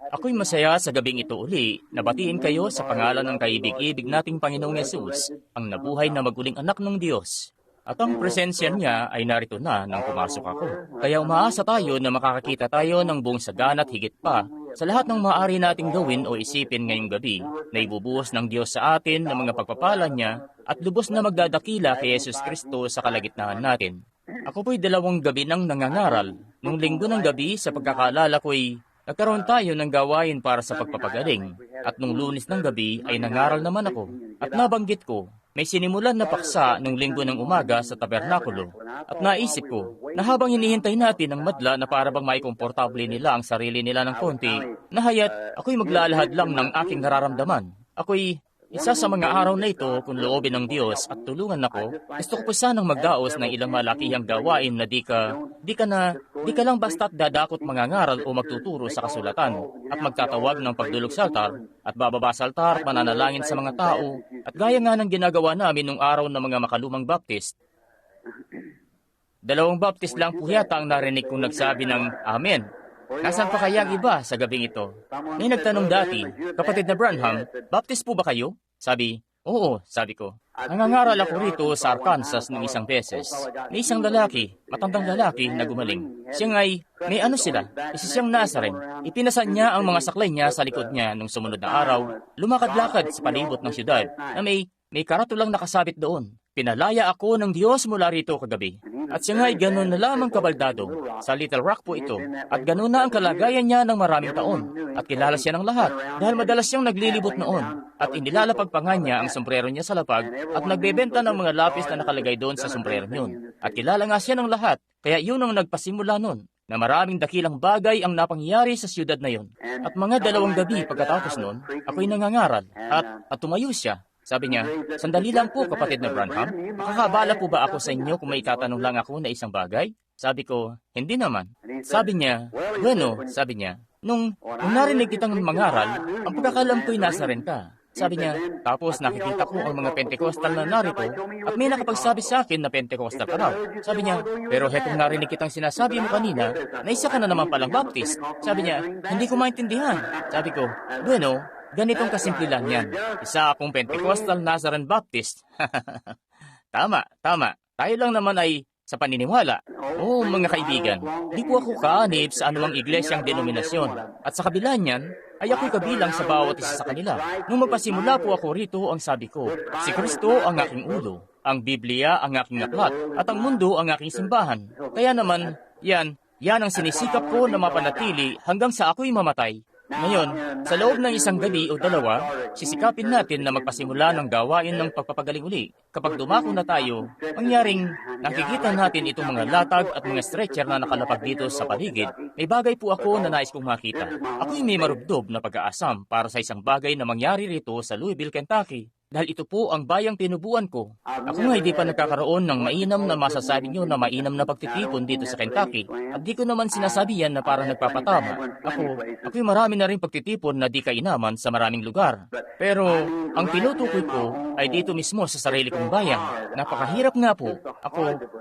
Ako'y masaya sa gabing ito uli na batiin kayo sa pangalan ng kaibig-ibig nating Panginoong Yesus, ang nabuhay na maguling anak ng Diyos. At ang presensya niya ay narito na nang pumasok ako. Kaya umaasa tayo na makakakita tayo ng buong sagana at higit pa sa lahat ng maaari nating gawin o isipin ngayong gabi na ibubuhos ng Diyos sa atin ng mga pagpapala niya at lubos na magdadakila kay Yesus Kristo sa kalagitnaan natin. Ako po'y 2 gabi nang nangangaral. Nung linggo ng gabi sa pagkakaalala ko'y nagkaroon tayo ng gawain para sa pagpapagaling. At nung Lunes ng gabi ay nangaral naman ako. At nabanggit ko, may sinimulan na paksa nung linggo ng umaga sa tabernakulo. At naisip ko na habang hinihintay natin ang madla na para bang maikomportable nila ang sarili nila ng konti, na hayat ako'y maglalahad lang ng aking nararamdaman. Ako'y isa sa mga araw na ito, kung loobin ng Diyos at tulungan ako, gusto ko pa sanang magdaos ng ilang malakihang gawain na di ka lang basta't dadakot mangangaral o magtuturo sa kasulatan at magtatawag ng pagdulog sa altar at bababa sa altar, mananalangin sa mga tao at gaya nga ng ginagawa namin nung araw ng mga makalumang Baptist. 2 Baptist lang po yata ang narinig kong nagsabi ng Amen. Nasaan pa kaya ang iba sa gabing ito? May nagtanong dati, kapatid na Branham, Baptist po ba kayo? Sabi, oo, sabi ko. Nangangaral ako rito sa Arkansas ng isang beses. May isang lalaki, matandang lalaki na gumaling. Siya nga'y, may ano sila, isa siyang Nazaren. Ipinasan niya ang mga saklay niya sa likod niya nung sumunod na araw, lumakad-lakad sa palibot ng syudad na may karatulang nakasabit doon. Pinalaya ako ng Diyos mula rito kagabi. At siya nga'y gano'n na lamang kabaldado. Sa Little Rock po ito. At gano'n na ang kalagayan niya ng maraming taon. At kilala siya ng lahat. Dahil madalas siyang naglilibot noon. At inilalapag pa nga niya ang sombrero niya sa lapag. At nagbebenta ng mga lapis na nakalagay doon sa sombrero niyon. At kilala nga siya ng lahat. Kaya yun ang nagpasimula noon. Na maraming dakilang bagay ang napangyari sa siyudad na yon. At mga 2 gabi pagkatapos noon, ako'y nangangaral. At tumayo siya. Sabi niya, sandali lang po kapatid na Branham, makakabala po ba ako sa inyo kung may itatanong lang ako na isang bagay? Sabi ko, hindi naman. Sabi niya, bueno, sabi niya, nung narinig kitang mangaral, ang pagkakalam ko'y nasa rin ka. Sabi niya, tapos nakikita ko ang mga Pentecostal na narito at may nakapagsabi sa akin na Pentecostal ka raw. Sabi niya, pero hetong narinig kitang sinasabi mo kanina na isa ka na naman palang Baptist. Sabi niya, hindi ko maintindihan. Sabi ko, bueno, ganitong kasimple lang yan. Isa akong Pentecostal Nazarene Baptist. Tama. Tayo lang naman ay sa paniniwala. Oo, mga kaibigan, di po ako kaanib sa anumang iglesyang denominasyon. At sa kabila niyan, ay ako'y kabilang sa bawat isa sa kanila. Nung magpasimula po ako rito, ang sabi ko, si Kristo ang aking ulo, ang Biblia ang aking aklat, at ang mundo ang aking simbahan. Kaya naman, yan ang sinisikap ko na mapanatili hanggang sa ako'y mamatay. Ngayon, sa loob ng isang gabi o 2, sisikapin natin na magpasimula ng gawain ng pagpapagaling uli. Kapag dumako na tayo, mangyaring nakikita natin itong mga latag at mga stretcher na nakalapag dito sa paligid. May bagay po ako na nais kong makita. Ako'y may marubdob na pag-aasam para sa isang bagay na mangyari rito sa Louisville, Kentucky. Dahil ito po ang bayang tinubuan ko. Ako nga hindi pa nagkakaroon ng mainam na masasabi nyo na mainam na pagtitipon dito sa Kentucky. At di ko naman sinasabi yan na parang nagpapatama. Ako'y marami na rin pagtitipon na di kainaman sa maraming lugar. Pero ang tinutukoy ko ay dito mismo sa sarili kong bayan. Napakahirap nga po.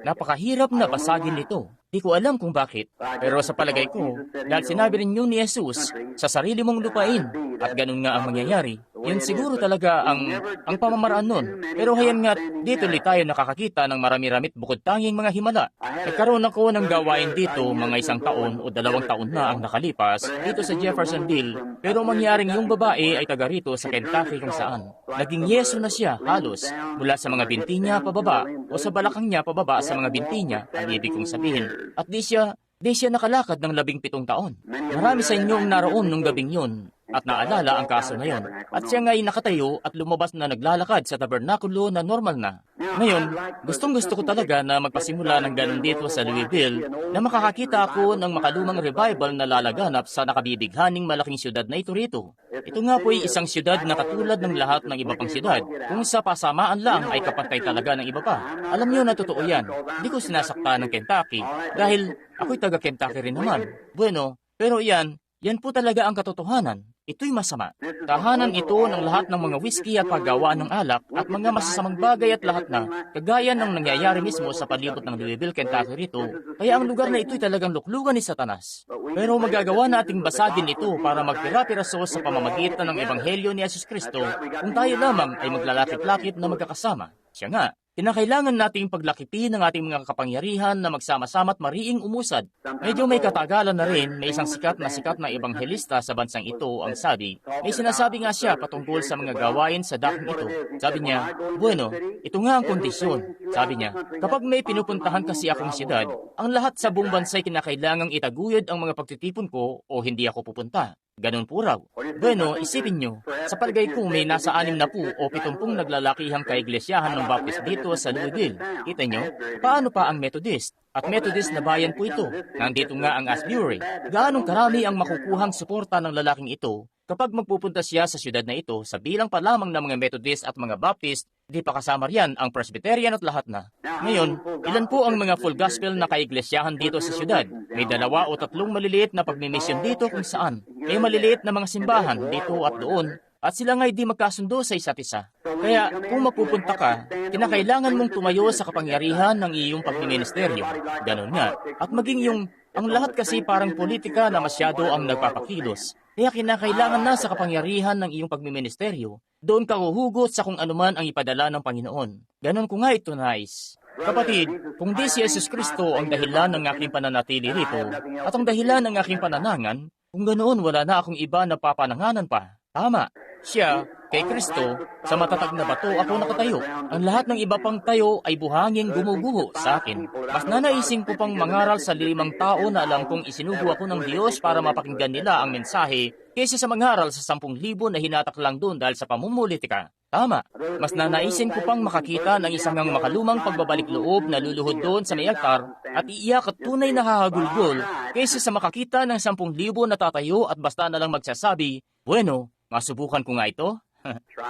Napakahirap na pasagin nito. Di ko alam kung bakit. Pero sa palagay ko, dahil sinabi rin yun ni Jesus, sa sarili mong lupain, at ganun nga ang mangyayari, yun siguro talaga ang pamamaraan nun. Pero hayan nga, dito ulit tayo nakakakita ng marami-ramit bukod tanging mga himala. Nagkaroon ako ng gawain dito mga 1 taon o 2 taon na ang nakalipas dito sa Jeffersonville. Pero mangyaring yung babae ay taga rito sa Kentucky kung saan. Naging yeso na siya halos mula sa mga binti niya pababa o sa balakang niya pababa sa mga binti niya, ang ibig kong sabihin. At di siya nakalakad ng 17 taon. Marami sa inyong naroon nung gabing yun at naalala ang kaso na yon. At siya nga'y nakatayo at lumabas na naglalakad sa tabernakulo na normal na. Ngayon, gustong-gusto ko talaga na magpasimula ng ganun dito sa Louisville na makakakita ako ng makalumang revival na lalaganap sa nakabibighaning malaking syudad na ito rito. Ito nga po ay isang syudad na katulad ng lahat ng iba pang syudad. Kung sa pasamaan lang ay kapantay talaga ng iba pa. Alam niyo na totoo yan. Di ko sinasakta ng Kentucky dahil ako'y taga Kentucky rin naman. Bueno, pero yan po talaga ang katotohanan. ito'y masama. Tahanan ito ng lahat ng mga whisky at paggawaan ng alak at mga masasamang bagay at lahat na, kagaya ng nangyayari mismo sa palibot ng Louisville, Kentucky rito, kaya ang lugar na ito'y talagang luklugan ni Satanas. Pero magagawa nating basagin ito para magpira-piraso sa pamamagitan ng Ebanghelyo ni Yesus Kristo kung tayo lamang ay maglalapit-lapit na magkakasama. Siya nga, kinakailangan nating paglakitin ng ating mga kapangyarihan na magsama-sama at mariing umusad. Medyo may katagalan na rin, may isang sikat na ebanghelista sa bansang ito ang sabi, may sinasabi nga siya patungkol sa mga gawain sa daking ito. Sabi niya, bueno, ito nga ang kondisyon. Sabi niya, kapag may pinupuntahan kasi akong siyudad, ang lahat sa buong bansa'y kinakailangang itaguyod ang mga pagtitipon ko o hindi ako pupunta. Ganon po raw. Bueno, isipin nyo, sa palagay ko may nasa 60 o 70 naglalakihang kaiglesiyahan ng Baptist dito sa Louisville. Kita nyo, paano pa ang Methodist? At Methodist na bayan po ito. Nandito nga ang Asbury. Gaanong karami ang makukuhang suporta ng lalaking ito kapag magpupunta siya sa siyudad na ito sa bilang pa lamang ng mga Methodist at mga Baptist, di pa kasama riyan ang Presbyterian at lahat na. Ngayon, ilan po ang mga full gospel na kaiglesiyahan dito sa siyudad? May 2 o 3 maliliit na pagmimisyon dito kung saan. May maliliit na mga simbahan dito at doon, at sila nga'y di magkasundo sa isa't isa. Kaya kung mapupunta ka, kinakailangan mong tumayo sa kapangyarihan ng iyong pagmiministeryo. Ganon nga. At maging ang lahat kasi parang politika na masyado ang nagpapakilos. Kaya kinakailangan na sa kapangyarihan ng iyong pagmiministeryo, doon ka huhugot sa kung anuman ang ipadala ng Panginoon. Ganon ko nga ito nais. Kapatid, kung di si Jesus Kristo ang dahilan ng aking pananatili rito, at ang dahilan ng aking pananangan, kung ganoon wala na akong iba na papananganan pa. Tama. Siya, kay Kristo, sa matatag na bato ako nakatayo. Ang lahat ng iba pang tayo ay buhanging gumuguho sa akin. Mas nanaisin ko pang mangaral sa 5 tao na alam kong isinugo ako ng Diyos para mapakinggan nila ang mensahe kaysa sa mangaral sa 10,000 na hinatak lang doon dahil sa pamumulitika. Tama. Mas nanaisin ko pang makakita ng isang makalumang pagbabalik loob na luluhod doon sa may altar at iiyak at tunay na hahagulgol kaysa sa makakita ng 10,000 na tatayo at basta na lang magsasabi, bueno, masubukan ko nga ito?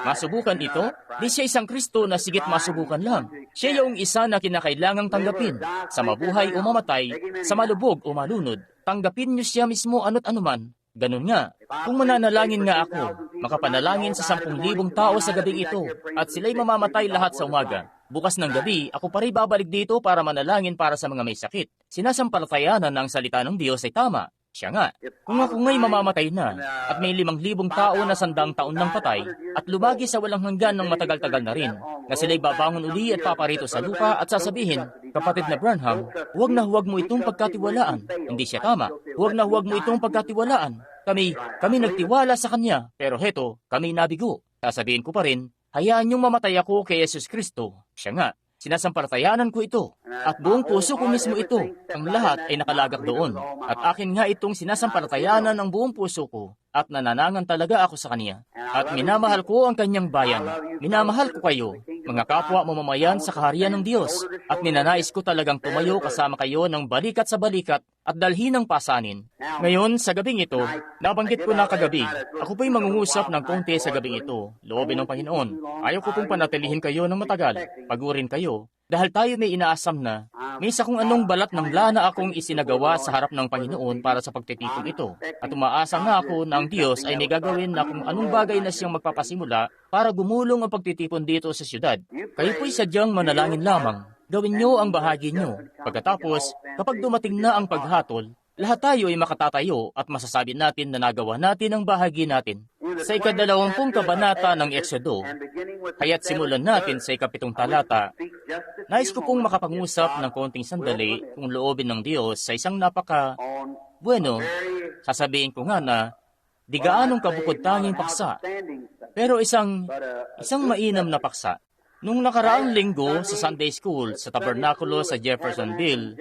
Masubukan ito? Di siya isang Kristo na sigit masubukan lang. Siya yung isa na kinakailangang tanggapin. Sa mabuhay o mamatay, sa malubog o malunod, tanggapin niyo siya mismo ano't anuman. Ganun nga. Kung mananalangin nga ako, makapanalangin sa 10,000 tao sa gabing ito, at sila'y mamamatay lahat sa umaga. Bukas ng gabi, ako pa rin babalik dito para manalangin para sa mga may sakit. Sinasampalatayanan ng salita ng Diyos ay tama. Siya nga, kung ako nga'y mamamatay na, at may 5,000 tao na 100 taon ng patay, at lumagi sa walang hanggan ng matagal-tagal na rin, na sila'y babangon uli at paparito sa lupa at sasabihin, kapatid na Branham, huwag mo itong pagkatiwalaan. Hindi siya tama. Huwag mo itong pagkatiwalaan. Kami nagtiwala sa kanya, pero heto, kami nabigo. Sasabihin ko pa rin, hayaan niyong mamatay ako kay Jesus Kristo. Siya nga, sinasampalatayanan ko ito, at buong puso ko mismo ito. Ang lahat ay nakalagak doon, at akin nga itong sinasampalatayanan ng buong puso ko, at nananangan talaga ako sa kanya. At minamahal ko ang kanyang bayan. Minamahal ko kayo, mga kapwa mamamayan sa kaharian ng Diyos, at ninanais ko talagang tumayo kasama kayo ng balikat sa balikat at dalhin ng pasanin. Ngayon, sa gabing ito, nabanggit ko na kagabi, ako po'y mangungusap ng konti sa gabing ito, loobin ng Panginoon. Ayaw ko pong panatilihin kayo ng matagal, pagurin kayo, dahil tayo may inaasam na, may isa kung anong balat ng lana akong isinagawa sa harap ng Panginoon para sa pagtitipon ito. At umaasa nga ako na ang Diyos ay may gagawin na kung anong bagay na siyang magpapasimula para gumulong ang pagtitipon dito sa siyudad. Kayo po'y sadyang manalangin lamang. Gawin nyo ang bahagi nyo. Pagkatapos, kapag dumating na ang paghatol, lahat tayo ay makatatayo at masasabi natin na nagawa natin ang bahagi natin. Sa 20 kabanata ng Exodo, kaya't simulan natin sa 7 talata, nais ko pong makapag-usap ng konting sandali kung loobin ng Diyos sa isang bueno, sasabihin ko nga na, di gaanong kabukod-tanging paksa, pero isang mainam na paksa. Nung nakaraang linggo sa Sunday School sa Tabernakulo sa Jeffersonville,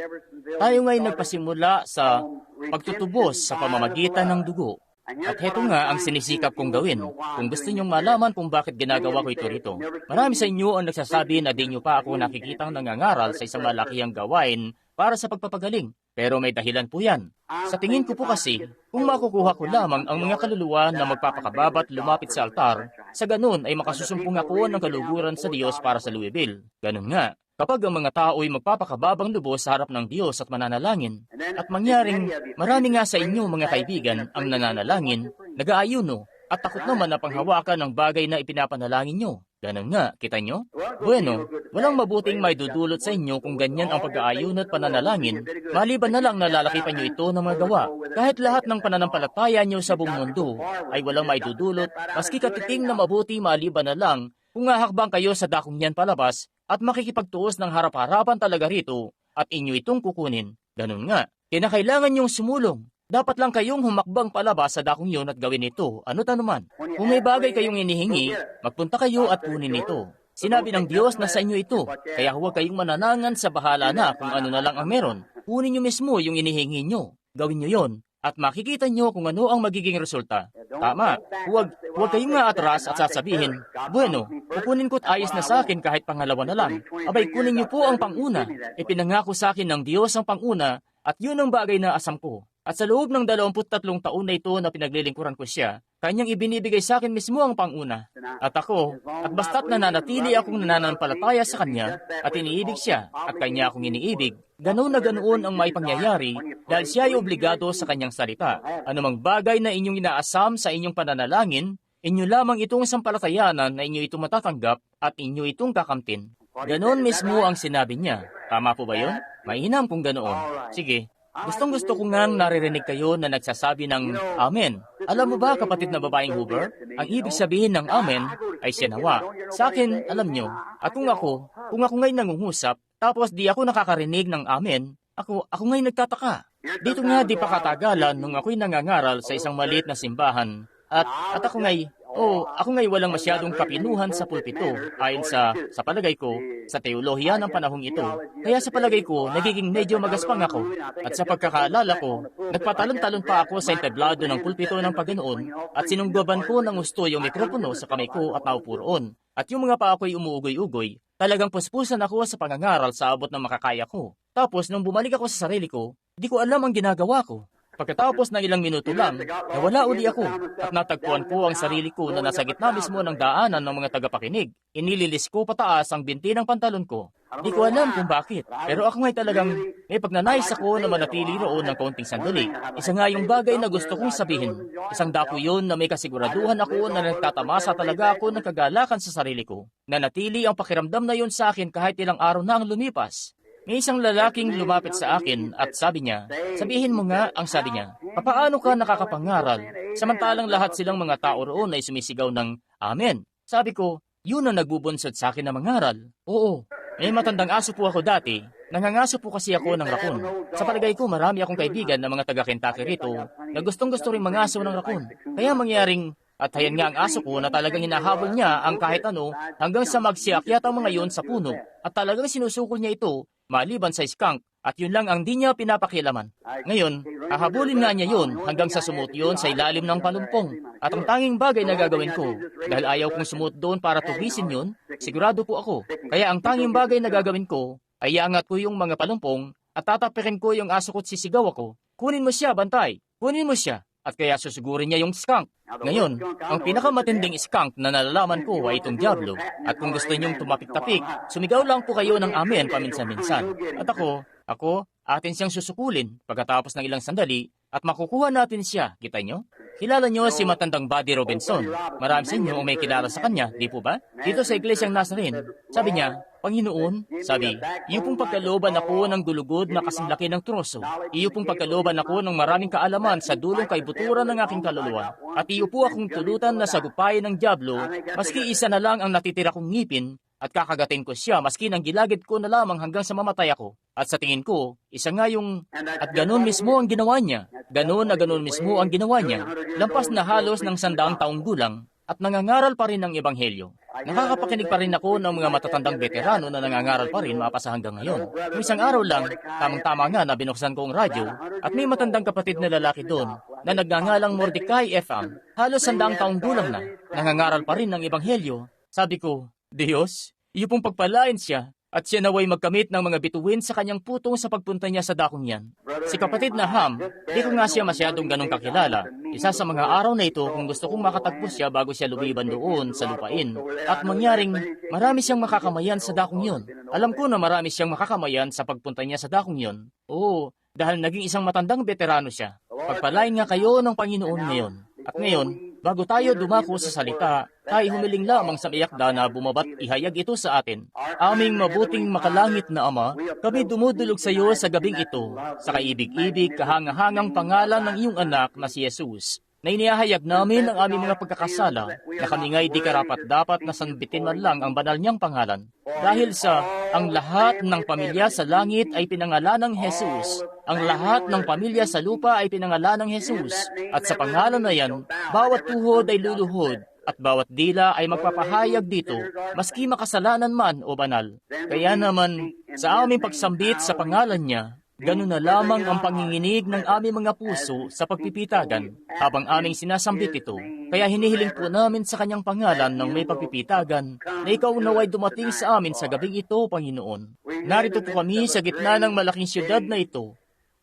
tayo nga'y nagpasimula sa pagtutubos sa pamamagitan ng dugo. At heto nga ang sinisikap kong gawin. Kung gusto niyong malaman kung bakit ginagawa ko ito rito. Marami sa inyo ang nagsasabi na di niyo pa ako nakikitang nangangaral sa isang malakihang gawain para sa pagpapagaling. Pero may dahilan po yan. Sa tingin ko po kasi, kung makukuha ko lamang ang mga kaluluwa na magpapakababat lumapit sa altar, sa ganun ay makasusumpong ako ng kaluguran sa Diyos para sa Louisville. Ganun nga. Kapag ang mga tao ay magpapakababang lubos sa harap ng Diyos at mananalangin, at mangyaring marami nga sa inyo mga kaibigan ang nananalangin, nag-aayuno, at takot naman na panghawakan ng bagay na ipinapanalangin nyo. Ganun nga, kita nyo? Bueno, walang mabuting may dudulot sa inyo kung ganyan ang pag-aayuno at pananalangin, maliban na lang nalalaki pa nyo ito ng mga gawa. Kahit lahat ng pananampalataya nyo sa buong mundo ay walang may dudulot, maski katiting na mabuti maliban na lang kung hahakbang kayo sa dakong yan palabas at makikipagtuos ng harap-harapan talaga rito at inyo itong kukunin. Ganun nga, kinakailangan nyong sumulong. Dapat lang kayong humakbang palabas sa dakong yun at gawin ito, ano't anuman. Kung may bagay kayong inihingi, magpunta kayo at kunin ito. Sinabi ng Diyos na sa inyo ito, kaya huwag kayong mananangan sa bahala na kung ano na lang ang meron. Kunin nyo mismo yung inihingi nyo. Gawin nyo yon at makikita nyo kung ano ang magiging resulta. Tama, huwag kayong nga atras at sasabihin, bueno, kukunin ko't ayos na sa akin kahit pangalawa na lang. Abay, kunin nyo po ang panguna. Ipinangako sa akin ng Diyos ang panguna at yun ang bagay na asam ko. At sa loob ng 23 taon na ito na pinaglilingkuran ko siya, kanyang ibinibigay sa akin mismo ang panguna. At ako, at basta't nananatili akong nananampalataya sa kanya, at iniibig siya, at kanya akong iniibig, ganoon na ganoon ang may pangyayari, dahil siya ay obligado sa kanyang salita. Anumang bagay na inyong inaasam sa inyong pananalangin, inyo lamang itong sampalatayanan na inyo itong matatanggap, at inyo itong kakamtin. Ganoon mismo ang sinabi niya. Tama po ba yun? Mainam kung ganoon. Sige. Gustong-gusto ko ngang naririnig kayo na nagsasabi ng Amen. Alam mo ba, kapatid na babaeng Hoover, ang ibig sabihin ng Amen ay sinawa. Sa akin, alam nyo, at kung ako ngayon nangungusap, tapos di ako nakakarinig ng Amen, ako ngayon nagtataka. Dito nga di pa katagalan nung ako'y nangangaral sa isang maliit na simbahan, at ako ngay walang masyadong kapinuhan sa pulpito ayon sa palagay ko sa teolohiya ng panahong ito. Kaya sa palagay ko, nagiging medyo magaspang ako. At sa pagkakaalala ko, nagpatalon-talon pa ako sa entablado ng pulpito ng paganoon at sinunggaban ko ng gusto yung mikropono sa kamay ko at naupo roon. At yung mga paa ko'y umuugoy-ugoy, talagang puspusan ako sa pangangaral sa abot ng makakaya ko. Tapos nung bumalik ako sa sarili ko, di ko alam ang ginagawa ko. Pagkatapos ng ilang minuto lang, nawala uli ako at natagpuan ko ang sarili ko na nasa gitna mismo ng daanan ng mga tagapakinig. Inililis ko pataas ang binti ng pantalon ko. Di ko alam kung bakit, pero ako nga'y talagang may pagnanais ako na manatili roon ng kaunting sandali. Isa nga yung bagay na gusto kong sabihin. Isang dako yun na may kasiguraduhan ako na nagtatamasa talaga ako ng kagalakan sa sarili ko. Nanatili ang pakiramdam na yun sa akin kahit ilang araw na ang lumipas. May isang lalaking lumapit sa akin at sabi niya, sabihin mo nga, ang sabi niya, papaano ka nakakapangaral? Samantalang lahat silang mga tao roon ay sumisigaw ng Amen. Sabi ko, yun ang nagbubunsod sa akin na mangaral. Oo, may matandang aso po ako dati. Nangangaso po kasi ako ng rakon. Sa palagay ko, marami akong kaibigan na mga taga-Kentucky rito na gustong-gusto rin mangaso ng rakon. Kaya mangyaring, at hayan nga ang aso ko na talagang hinahabol niya ang kahit ano hanggang sa magsiakyat ang mga yon sa puno at talagang sinusukol niya ito maliban sa skunk at yun lang ang di niya pinapakialaman. Ngayon, hahabulin nga niya yun hanggang sa sumut yun sa ilalim ng palumpong. At ang tanging bagay na gagawin ko, dahil ayaw kong sumut doon para tubisin yun, sigurado po ako. Kaya ang tanging bagay na gagawin ko, ay iangat ko yung mga palumpong at tatapikin ko yung aso ko't sisigaw ako. Kunin mo siya, bantay! Kunin mo siya! At kaya susugurin niya yung skunk. Ngayon, ang pinakamatinding skunk na nalalaman ko ay itong Diablo. At kung gusto niyong tumapik-tapik, sumigaw lang po kayo ng Amen paminsan-minsan. At ako, atin siyang susukulin pagkatapos ng ilang sandali at makukuha natin siya, kita nyo? Kilala nyo si matandang Buddy Robinson. Marami sa inyo may kilala sa kanya, di po ba? Dito sa Iglesyang Nazarene, sabi niya, Panginoon, sabi, iyo pong pagkalooban ako ng dulugod na kasinlaki ng troso. Iyo pong pagkalooban ako ng maraming kaalaman sa dulong kaibuturan ng aking kaluluwa. At iyo po akong tulutan na sagupayan ng Diablo, maski isa na lang ang natitira kong ngipin, at kakagatin ko siya maski nang gilagid ko na lamang hanggang sa mamatay ako. At sa tingin ko, isa nga yung... At ganun mismo ang ginawa niya. Ganun mismo ang ginawa niya. Lampas na halos ng 100 taong gulang at nangangaral pa rin ng ebanghelyo. Nakakapakinig pa rin ako ng mga matatandang veterano na nangangaral pa rin mapasa hanggang ngayon. Kung isang araw lang, tamang-tama nga na binuksan ko ang radyo at may matandang kapatid na lalaki doon na nagngangalang Mordecai FM. Halos 100 taong gulang na, nangangaral pa rin ng ebanghelyo. Sabi ko, Diyos, iyo pong pagpalain siya at siya naway magkamit ng mga bituin sa kanyang putong sa pagpunta niya sa dakong yan. Si kapatid na Ham, di ko nga siya masyadong ganong kakilala. Isa sa mga araw na ito kung gusto kong makatagpo siya bago siya lumiban doon sa lupain. At mangyaring marami siyang makakamayan sa dakong yon. Alam ko na marami siyang makakamayan sa pagpunta niya sa dakong yon. Oo, dahil naging isang matandang veterano siya. Pagpalain nga kayo ng Panginoon ngayon. At ngayon, bago tayo dumako sa salita, tayo humiling lamang sa iyakda na bumabat ihayag ito sa atin. Aming mabuting makalangit na Ama, kami dumudulog sa iyo sa gabing ito, sa kaibig-ibig, kahangahangang pangalan ng iyong anak na si Jesus, na inihahayag namin ang aming mga pagkakasala, na kami nga'y di karapat-dapat na sanbitin man lang ang banal niyang pangalan. Dahil sa ang lahat ng pamilya sa langit ay pinangalan ng Jesus, ang lahat ng pamilya sa lupa ay pinangalan ng Jesus, at sa pangalan na yan, bawat tuhod ay luluhod, at bawat dila ay magpapahayag dito, maski makasalanan man o banal. Kaya naman, sa aming pagsambit sa pangalan niya, ganun na lamang ang panginginig ng aming mga puso sa pagpipitagan habang aming sinasambit ito. Kaya hinihiling po namin sa kanyang pangalan ng may pagpipitagan na ikaw naway dumating sa amin sa gabing ito, Panginoon. Narito po kami sa gitna ng malaking siyudad na ito.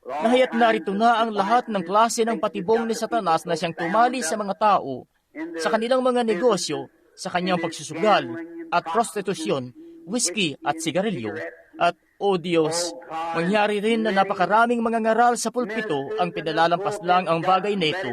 Nahaya't narito na ang lahat ng klase ng patibong ni Satanas na siyang tumali sa mga tao, sa kanilang mga negosyo, sa kanyang pagsusugal at prostitusyon, whiskey at sigarilyo. At, O Diyos, mangyari rin na napakaraming mga ngaral sa pulpito ang pinalalampas lang ang bagay na ito,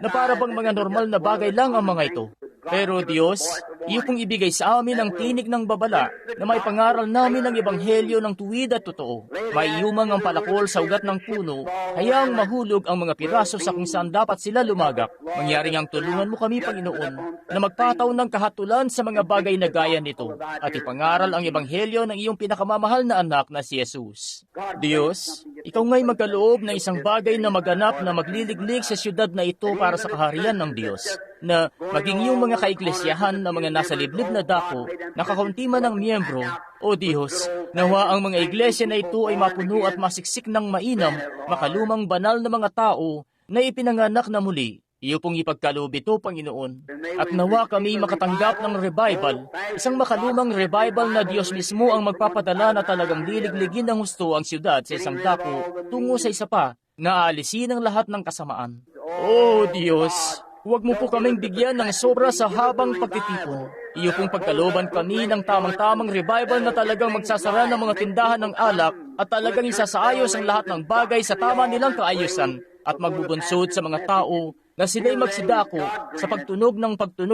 na para bang mga normal na bagay lang ang mga ito. Pero Diyos, iyo pong ibigay sa amin ang tinig ng babala na may pangaral namin ang ebanghelyo ng tuwid at totoo. Maiyumang ang palakol sa ugat ng puno, hayaang mahulog ang mga piraso sa kung saan dapat sila lumagak. Mangyari ang tulungan mo kami, Panginoon, na magpataw ng kahatulan sa mga bagay na gaya nito, at ipangaral ang ebanghelyo ng iyong pinakamamahal na anak na si Jesus. Diyos, ikaw nga'y magkaloob ng isang bagay na maganap na magliliglig sa siyudad na ito para sa kaharian ng Diyos, na maging yung mga kaiklesyahan na mga nasa liblib na dako, nakakaunti man ang miyembro. O Diyos, nawa ang mga iglesia na ito ay mapuno at masiksik ng mainam, makalumang banal na mga tao na ipinanganak na muli. Iyo pong ipagkaloob ito, Panginoon. At nawa kami makatanggap ng revival, isang makalumang revival na Diyos mismo ang magpapadala na talagang liligligin ng husto ang siyudad sa isang dako tungo sa isa pa, na aalisin ang lahat ng kasamaan. O Diyos, huwag mo po kaming bigyan ng sobra sa habang pagtitipon. Iyo pong pagkalooban kami ng tamang-tamang revival na talagang magsasara ng mga tindahan ng alak at talagang isasaayos ang lahat ng bagay sa tama nilang kaayusan at magbubunsod sa mga tao na sila'y magsidako sa pagtunog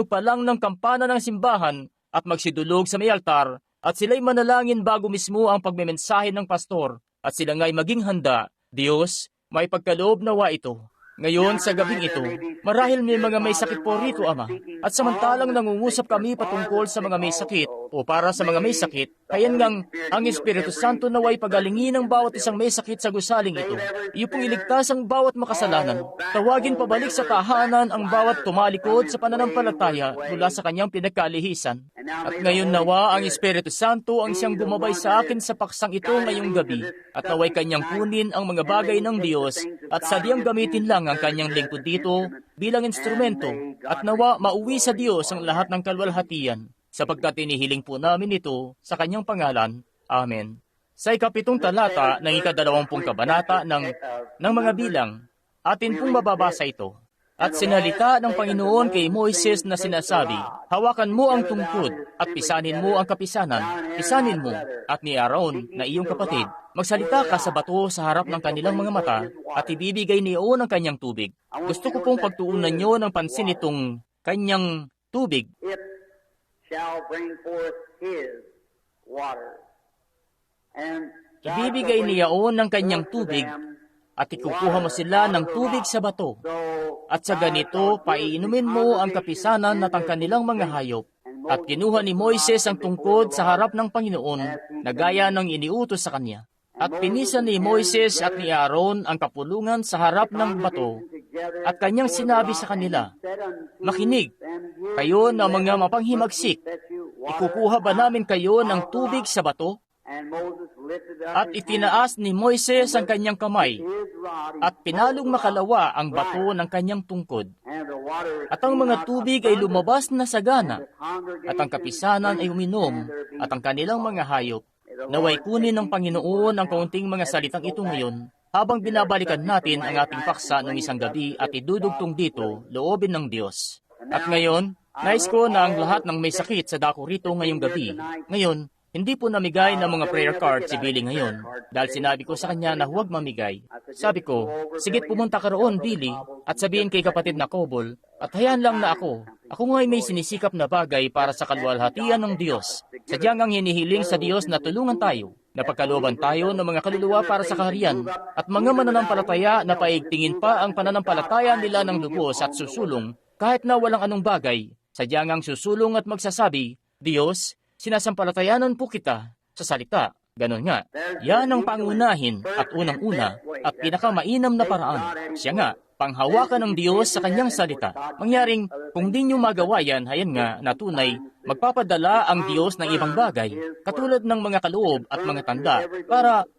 pa lang ng kampana ng simbahan at magsidulog sa may altar at sila'y manalangin bago mismo ang pagmemensahe ng pastor at sila nga'y maging handa. Diyos, may pagkaloob nawa ito. Ngayon, sa gabing ito, marahil may mga may sakit po rito, Ama. At samantalang nangungusap kami patungkol sa mga may sakit o para sa mga may sakit, kayan ngang ang Espiritu Santo naway pagalingin ang bawat isang may sakit sa gusaling ito. Iyo pong iligtas ang bawat makasalanan. Tawagin pabalik sa tahanan ang bawat tumalikod sa pananampalataya mula sa kanyang pinagkalihisan. At ngayon nawa ang Espiritu Santo ang siyang gumabay sa akin sa paksang ito ngayong gabi at naway kanyang kunin ang mga bagay ng Diyos at sadyang gamitin lang ang kanyang lingkod dito bilang instrumento at nawa mauwi sa Diyos ang lahat ng kalwalhatian sapagkat inihiling po namin ito sa kanyang pangalan. Amen. Sa ikapitong talata ng ika-20 kabanata ng mga bilang, atin pong mababasa ito. At sinalita ng Panginoon kay Moises na sinasabi, hawakan mo ang tungkod at pisanin mo ang kapisanan, pisanin mo at ni Aaron na iyong kapatid. Magsalita ka sa bato sa harap ng kanilang mga mata at ibibigay niyo ang kanyang tubig. Gusto ko pong pagtuunan niyo ng pansin itong kanyang tubig. It shall bring forth his water. And Ibibigay niyaon ng kanyang tubig at ikukuha mo sila ng tubig sa bato. At sa ganito, paiinumin mo ang kapisanan at ang kanilang mga hayop. At kinuha ni Moises ang tungkod sa harap ng Panginoon na gaya ng iniutos sa kanya. At pinisan ni Moises at ni Aaron ang kapulungan sa harap ng bato. At kanyang sinabi sa kanila, makinig, kayo na mga mapanghimagsik, ikukuha ba namin kayo ng tubig sa bato? At itinaas ni Moises ang kanyang kamay, at pinalong makalawa ang bato ng kanyang tungkod. At ang mga tubig ay lumabas na sagana, at ang kapisanan ay uminom, at ang kanilang mga hayop. Naway kunin ng Panginoon ang kaunting mga salitang ito ngayon, habang binabalikan natin ang ating paksa ng isang gabi at idudugtong dito, loobin ng Diyos. At ngayon, nais ko na ang lahat ng may sakit sa dako rito ngayong gabi. Ngayon, hindi po namigay ng mga prayer card si Billy ngayon dahil sinabi ko sa kanya na huwag mamigay. Sabi ko, sigit pumunta ka roon, Billy, at sabihin kay kapatid na Cobol At hayaan lang na ako nga'y may sinisikap na bagay para sa kaluwalhatian ng Diyos. Sadyang ang hinihiling sa Diyos na tulungan tayo, na pagkalooban tayo ng mga kaluluwa para sa kaharian, at mga mananampalataya na paigtingin pa ang pananampalataya nila ng lubos at susulong, kahit na walang anong bagay. Sadyang ang susulong at magsasabi, Diyos, sinasampalatayanan po kita sa salita. Ganon nga, yan ang pangunahin at unang-una at pinakamainam na paraan. Siya nga, panghawakan ng Diyos sa kanyang salita. Mangyaring, kung di nyo magawa yan, hayan nga, na tunay, magpapadala ang Diyos ng ibang bagay, katulad ng mga kaloob at mga tanda,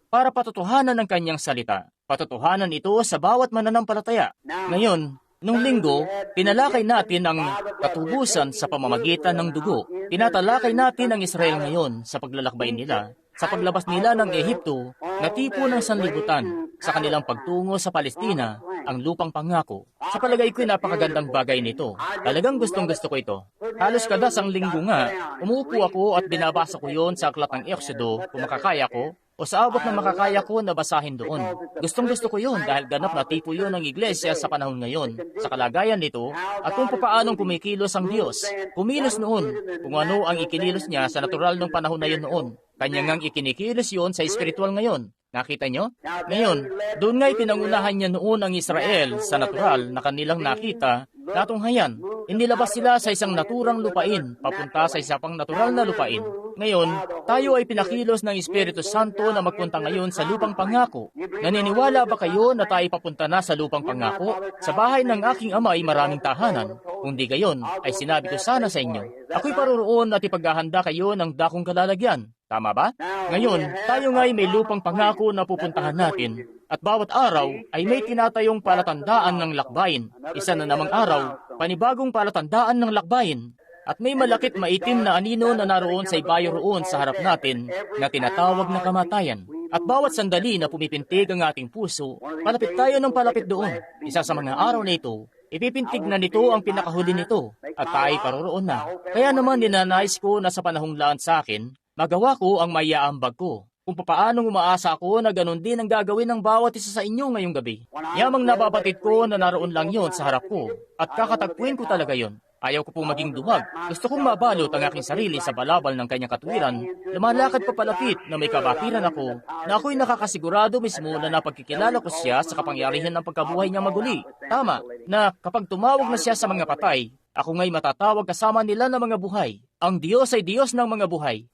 para patutuhanan ng kanyang salita. Patutuhanan ito sa bawat mananampalataya. Ngayon, nung linggo, pinalakay natin ang katubusan sa pamamagitan ng dugo. Tinatalakay natin ang Israel ngayon sa paglalakbay nila, sa paglabas nila ng Ehipto, na tipo ng sanlibutan, sa kanilang pagtungo sa Palestina, ang lupang pangako. Sa palagay ko'y napakagandang bagay nito. Talagang gustong-gusto ko ito. Halos kadasang linggo nga, umuupo ako at binabasa ko yon sa aklat ng Exodo kung makakaya ko, o sa abot na makakaya ko na basahin doon. Gustong-gusto ko yun dahil ganap na tipo yun ng iglesia sa panahon ngayon, sa kalagayan nito, at kung papaanong kumikilos ang Diyos. Kumilos noon, kung ano ang ikinilos niya sa natural ng panahon na yun noon. Kanya ngang ikinikilos yun sa espiritual ngayon. Nakita nyo? Ngayon, doon nga'y pinangunahan niya noon ang Israel sa natural na kanilang nakita na tunghayan. Inilabas sila sa isang naturang lupain, papunta sa isa pang natural na lupain. Ngayon, tayo ay pinakilos ng Espiritu Santo na magpunta ngayon sa lupang pangako. Naniniwala ba kayo na tayo papunta na sa lupang pangako? Sa bahay ng aking ama ay maraming tahanan. Kung di gayon, ay sinabi ko sana sa inyo, ako'y paroroon at ipaghahanda kayo ng dakong kalalagyan. Tama ba? Ngayon, tayo nga'y may lupang pangako na pupuntahan natin. At bawat araw ay may tinatayong palatandaan ng lakbayin. Isa na namang araw, panibagong palatandaan ng lakbayin. At may malakit maitim na anino na naroon sa ibayo roon sa harap natin na tinatawag na kamatayan. At bawat sandali na pumipintig ang ating puso, palapit tayo ng palapit doon. Isa sa mga araw na ito, ipipintig na nito ang pinakahuli nito at tayo paroroon na. Kaya naman ninanais ko na sa panahong laan sa akin, magawa ko ang maiaambag ko. Kung papaanong umaasa ako na ganun din ang gagawin ng bawat isa sa inyo ngayong gabi. Yamang nababatid ko na naroon lang yon sa harap ko at kakatagpuin ko talaga yon. Ayaw ko pong maging duwag. Gusto kong mabalot ang aking sarili sa balabal ng kanyang katwiran. Lumalakad pa palapit na may kabatiran ako na ako'y nakakasigurado mismo na napagkikilala ko siya sa kapangyarihan ng pagkabuhay niya maguli. Tama, na kapag tumawag na siya sa mga patay, ako nga'y matatawag kasama nila ng mga buhay. Ang Diyos ay Diyos ng mga buhay.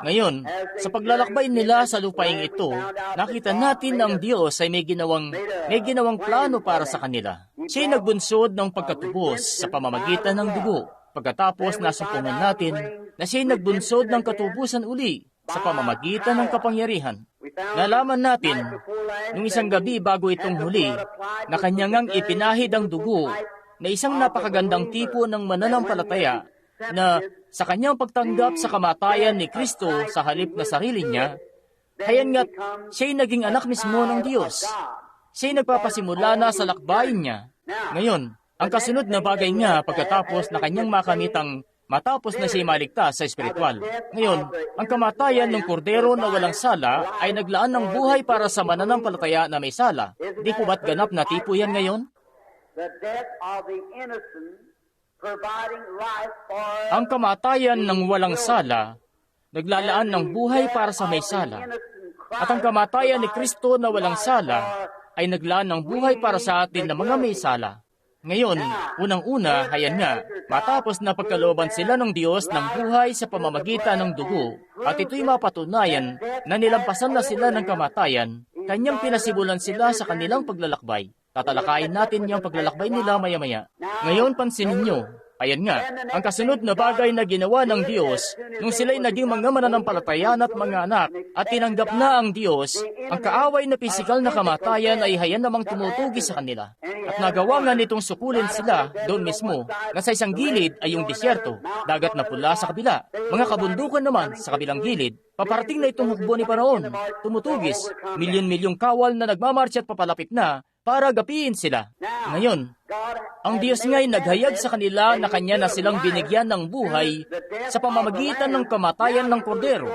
Ngayon, sa paglalakbay nila sa lupaing ito, nakita natin na ang Diyos ay may ginawang plano para sa kanila. Siya'y nagbunsod ng pagkatubos sa pamamagitan ng dugo. Pagkatapos nasumpungan natin na siya'y nagbunsod ng katubusan uli sa pamamagitan ng kapangyarihan. Nalaman natin, nung isang gabi bago itong huli, na kanyang ipinahid ang dugo na isang napakagandang tipo ng mananampalataya na sa kanyang pagtanggap sa kamatayan ni Kristo sa halip na sarili niya, hayan nga't siya'y naging anak mismo ng Diyos. Siya'y nagpapasimula na sa lakbayin niya. Ngayon, ang kasunod na bagay niya pagkatapos na kanyang makamitang matapos na siya'y maligtas sa espiritual. Ngayon, ang kamatayan ng kordero na walang sala ay naglaan ng buhay para sa mananampalataya na may sala. Di po ba't ganap na tipo yan ngayon? Ang kamatayan ng walang sala, naglalaan ng buhay para sa may sala. At ang kamatayan ni Kristo na walang sala, ay naglaan ng buhay para sa atin na mga may sala. Ngayon, unang-una, hayan nga, matapos na pagkalooban sila ng Diyos ng buhay sa pamamagitan ng dugo, at ito'y mapatunayan na nilampasan na sila ng kamatayan, kanyang pinasibulan sila sa kanilang paglalakbay. Tatalakayin natin yung paglalakbay nila maya-maya. Ngayon, pansinin nyo, ayan nga, ang kasunod na bagay na ginawa ng Diyos nung sila'y naging mga mananampalatayan at mga anak at tinanggap na ang Diyos, ang kaaway na pisikal na kamatayan ay hayan namang tumutugi sa kanila. At nagawa nga nitong sukulin sila doon mismo na sa isang gilid ay yung disyerto, dagat na pula sa kabila. Mga kabundukan naman sa kabilang gilid, paparating na itong hukbo ni Paraon, tumutugis, milyon-milyong kawal na nagmamarcha at papalapit na para gapiin sila. Ngayon, ang Diyos nga'y naghayag sa kanila na kanya na silang binigyan ng buhay sa pamamagitan ng kamatayan ng kordero.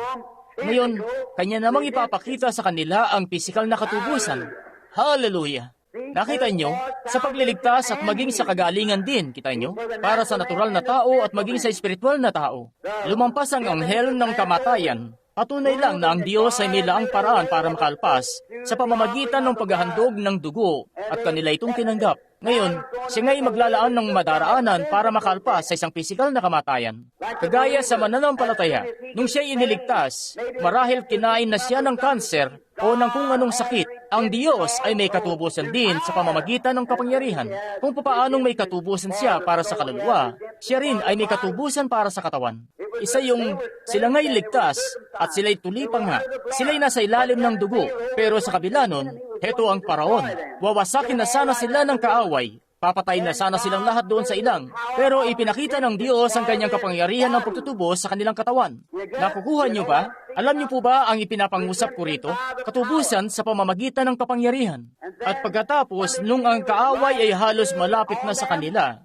Ngayon, kanya namang ipapakita sa kanila ang pisikal na katubusan. Hallelujah! Nakita nyo? Sa pagliligtas at maging sa kagalingan din, kita nyo? Para sa natural na tao at maging sa espiritual na tao. Lumampas ang anghel ng kamatayan. Patunay lang na ang Diyos ay may laang paraan para makalpas sa pamamagitan ng paghahandog ng dugo at kanila itong tinanggap. Ngayon, siya nga'y maglalaan ng madaraanan para makalpas sa isang pisikal na kamatayan. Kagaya sa mananampalataya, nung siya'y iniligtas, marahil kinain na siya ng kanser o ng kung anong sakit, ang Diyos ay may katubusan din sa pamamagitan ng kapangyarihan. Kung papaanong may katubusan siya para sa kaluluwa, siya rin ay may katubusan para sa katawan. Isa yung sila nga'y ligtas at sila'y tulipang nga. Sila'y nasa ilalim ng dugo. Pero sa kabila nun, heto ang paraon. Wawasakin na sana sila ng kaaway. Papatayin na sana silang lahat doon sa ilang. Pero ipinakita ng Diyos ang kanyang kapangyarihan ng pagtutubos sa kanilang katawan. Nakukuha niyo ba? Alam niyo po ba ang ipinapangusap ko rito? Katubusan sa pamamagitan ng kapangyarihan. At pagkatapos, nung ang kaaway ay halos malapit na sa kanila,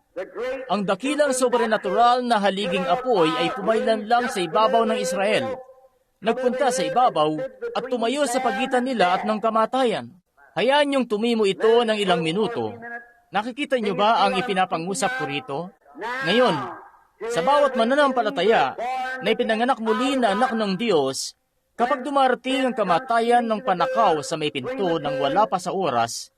ang dakilang sobrenatural na haliging apoy ay pumaylan lang sa ibabaw ng Israel. Nagpunta sa ibabaw at tumayo sa pagitan nila at ng kamatayan. Hayaan niyong tumimo ito ng ilang minuto. Nakikita niyo ba ang ipinapangusap ko rito? Ngayon, sa bawat mananampalataya na ipinanganak muli na anak ng Diyos, kapag dumarating ang kamatayan ng panakaw sa may pinto nang wala pa sa oras,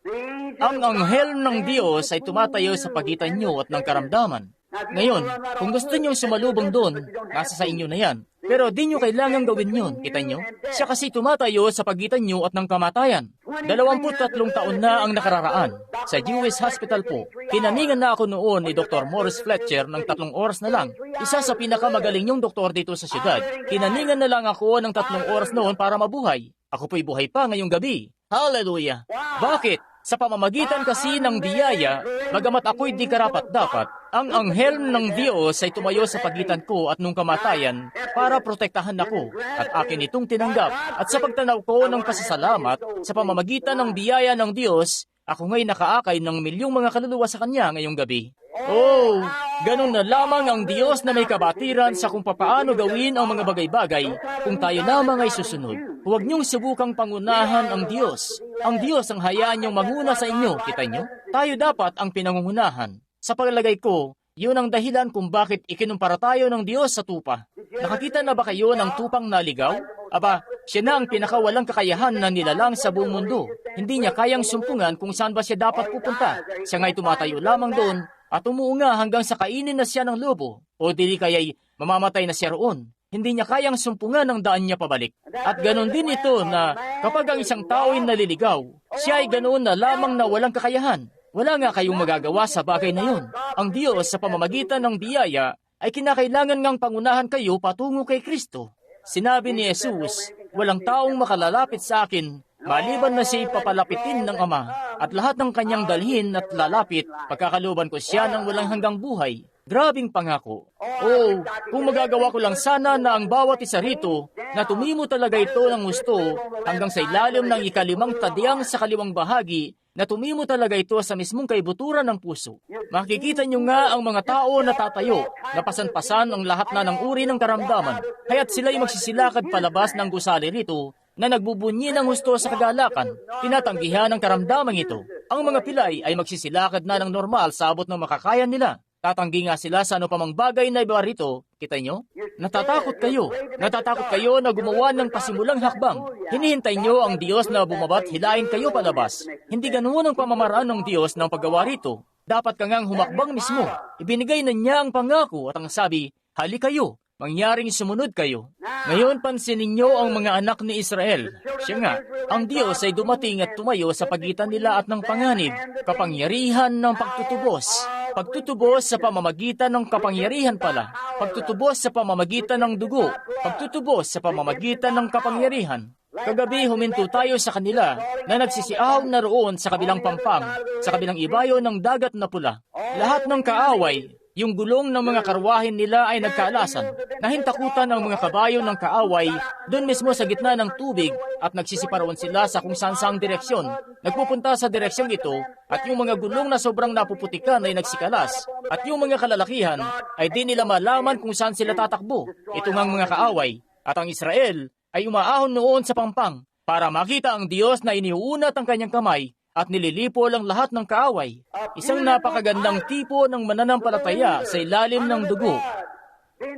ang anghel ng Diyos ay tumatayo sa pagitan niyo at ng karamdaman. Ngayon, kung gusto niyong sumalubong doon, nasa sa inyo na yan. Pero di nyo kailangang gawin yun, kita nyo? Siya kasi tumatayo sa pagitan nyo at ng kamatayan. 23 taon na ang nakararaan. Sa Jewish Hospital po, kinaningan na ako noon ni Dr. Morris Fletcher ng 3 oras na lang. Isa sa pinakamagaling niyong doktor dito sa siyudad. Kinaningan na lang ako ng 3 oras noon para mabuhay. Ako po'y buhay pa ngayong gabi. Hallelujah! Bakit? Sa pamamagitan kasi ng biyaya, bagamat ako'y di karapat-dapat, ang anghel ng Diyos ay tumayo sa pagitan ko at nung kamatayan para protektahan ako at akin itong tinanggap. At sa pagtanaw ko ng pasasalamat sa pamamagitan ng biyaya ng Diyos, ako nga'y nakaakay ng milyong mga kaluluwa sa Kanya ngayong gabi. Oh, ganun na lamang ang Diyos na may kabatiran sa kung papaano gawin ang mga bagay-bagay kung tayo lamang ay susunod. Huwag niyong subukang pangunahan ang Diyos. Ang Diyos ang hayaan niyong manguna sa inyo, kita niyo? Tayo dapat ang pinangungunahan. Sa paglagay ko, yun ang dahilan kung bakit ikinumpara tayo ng Diyos sa tupa. Nakakita na ba kayo ng tupang naligaw? Aba, siya na ang pinakawalang kakayahan na nilalang sa buong mundo. Hindi niya kayang sumpungan kung saan ba siya dapat pupunta. Siya nga'y tumatayo lamang doon at umuunga hanggang sa kainin na siya ng lobo. O dili kaya'y mamamatay na siya roon. Hindi niya kayang sumpungan ang daan niya pabalik. At ganon din ito na kapag ang isang tao ay naliligaw, siya ay ganoon na lamang na walang kakayahan. Wala nga kayong magagawa sa bagay na yun. Ang Diyos sa pamamagitan ng biyaya ay kinakailangan ngang pangunahan kayo patungo kay Kristo. Sinabi ni Jesus, walang taong makalalapit sa akin maliban na siya papalapitin ng Ama at lahat ng kanyang dalhin at lalapit pagkakaluban ko siya ng walang hanggang buhay. Grabing pangako. Oh, kung magagawa ko lang sana na ang bawat isa rito na tumimo talaga ito ng gusto hanggang sa ilalim ng 5 tadyang sa kaliwang bahagi na tumimo talaga ito sa mismong kaibuturan ng puso. Makikita nyo nga ang mga tao na tatayo, napasan-pasan ang lahat na ng uri ng karamdaman, kaya't sila'y magsisilakad palabas ng gusali rito na nagbubunyi ng husto sa kagalakan, tinatanggihan ng karamdamang ito. Ang mga pilay ay magsisilakad na ng normal sa abot ng makakaya nila. Tatanggi nga sila sa ano pamang bagay na iba rito, kita nyo? Natatakot kayo. Natatakot kayo na gumawa ng pasimulang hakbang. Hinihintay nyo ang Diyos na bumabat, hilain kayo palabas. Hindi ganoon ang pamamaraan ng Diyos ng paggawa rito. Dapat ka ngang humakbang mismo. Ibinigay na niya ang pangako at ang sabi, hali kayo. Mangyaring sumunod kayo. Ngayon pansinin niyo ang mga anak ni Israel. Siya nga, ang Diyos ay dumating at tumayo sa pagitan nila at ng panganib, kapangyarihan ng pagtutubos. Pagtutubos sa pamamagitan ng kapangyarihan pala. Pagtutubos sa pamamagitan ng dugo. Pagtutubos sa pamamagitan ng kapangyarihan. Kagabi huminto tayo sa kanila na nagsisiaw na roon sa kabilang pampang, sa kabilang ibayo ng dagat na pula. Lahat ng kaaway, yung gulong ng mga karwahin nila ay nagkaalasan. Nahintakutan ng mga kabayo ng kaaway doon mismo sa gitna ng tubig at nagsisiparoon sila sa kung saan-saang direksyon. Nagpupunta sa direksyong ito at yung mga gulong na sobrang napuputikan ay nagsikalas at yung mga kalalakihan ay di nila malaman kung saan sila tatakbo. Ito ngang mga kaaway at ang Israel ay umaahon noon sa pampang para makita ang Diyos na iniuunat ang kanyang kamay at nililipol ang lahat ng kaaway. Isang napakagandang tipo ng mananampalataya sa ilalim ng dugo.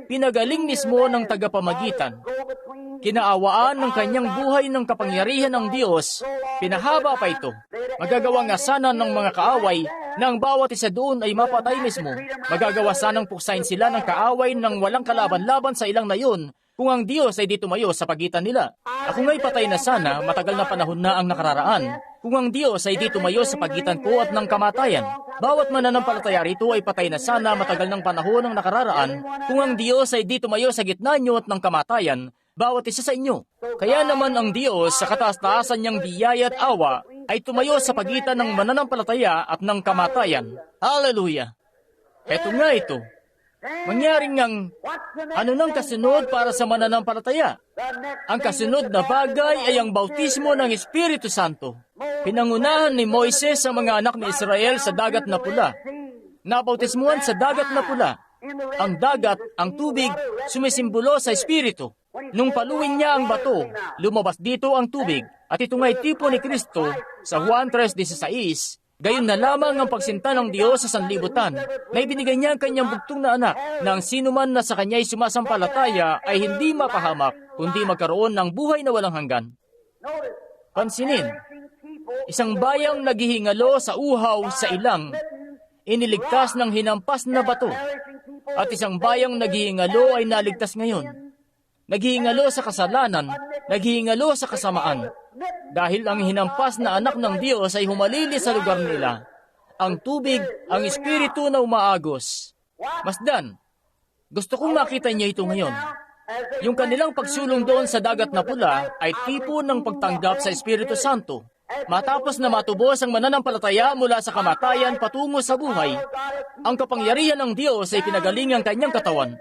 Pinagaling mismo ng tagapamagitan. Kinaawaan ng kanyang buhay ng kapangyarihan ng Diyos, pinahaba pa ito. Magagawang asanan ng mga kaaway na ang bawat isa doon ay mapatay mismo. Magagawa sanang puksain sila ng kaaway ng walang kalaban-laban sa ilang na yun kung ang Diyos ay di tumayo sa pagitan nila. Ako nga'y patay na sana, matagal na panahon na ang nakararaan, kung ang Diyos ay di tumayo sa pagitan ko at ng kamatayan. Bawat mananampalataya rito ay patay na sana, matagal ng panahon ang nakararaan, kung ang Diyos ay di tumayo sa gitna nyo at ng kamatayan, bawat isa sa inyo. Kaya naman ang Diyos sa kataas-taasan niyang biyaya at awa ay tumayo sa pagitan ng mananampalataya at ng kamatayan. Hallelujah! Eto nga ito. Mangyaring ang ano nang kasunod para sa mananampalataya? Ang kasunod na bagay ay ang bautismo ng Espiritu Santo. Pinangunahan ni Moises ang mga anak ni Israel sa dagat na pula. Nabautismuhan sa dagat na pula. Ang dagat, ang tubig, sumisimbolo sa Espiritu. Nung paluin niya ang bato, lumabas dito ang tubig, at ito nga'y tipo ni Kristo sa Juan 3:16. Gayon na lamang ang pagsinta ng Diyos sa sanlibutan, na ibinigay niya ang kanyang bugtong na anak, na ang sino man na sa kanya'y sumasampalataya ay hindi mapahamak, kundi magkaroon ng buhay na walang hanggan. Pansinin, isang bayang naghihingalo sa uhaw sa ilang, iniligtas ng hinampas na bato, at isang bayang naghihingalo ay naligtas ngayon. Naghihingalo sa kasalanan, naghihingalo sa kasamaan. Dahil ang hinampas na anak ng Diyos ay humalili sa lugar nila. Ang tubig, ang Espiritu na umaagos. Masdan, gusto kong makita niyo ito ngayon. Yung kanilang pagsulong doon sa dagat na pula ay tipo ng pagtanggap sa Espiritu Santo. Matapos na matubos ang mananampalataya mula sa kamatayan patungo sa buhay, ang kapangyarihan ng Diyos ay pinagaling ang kanyang katawan.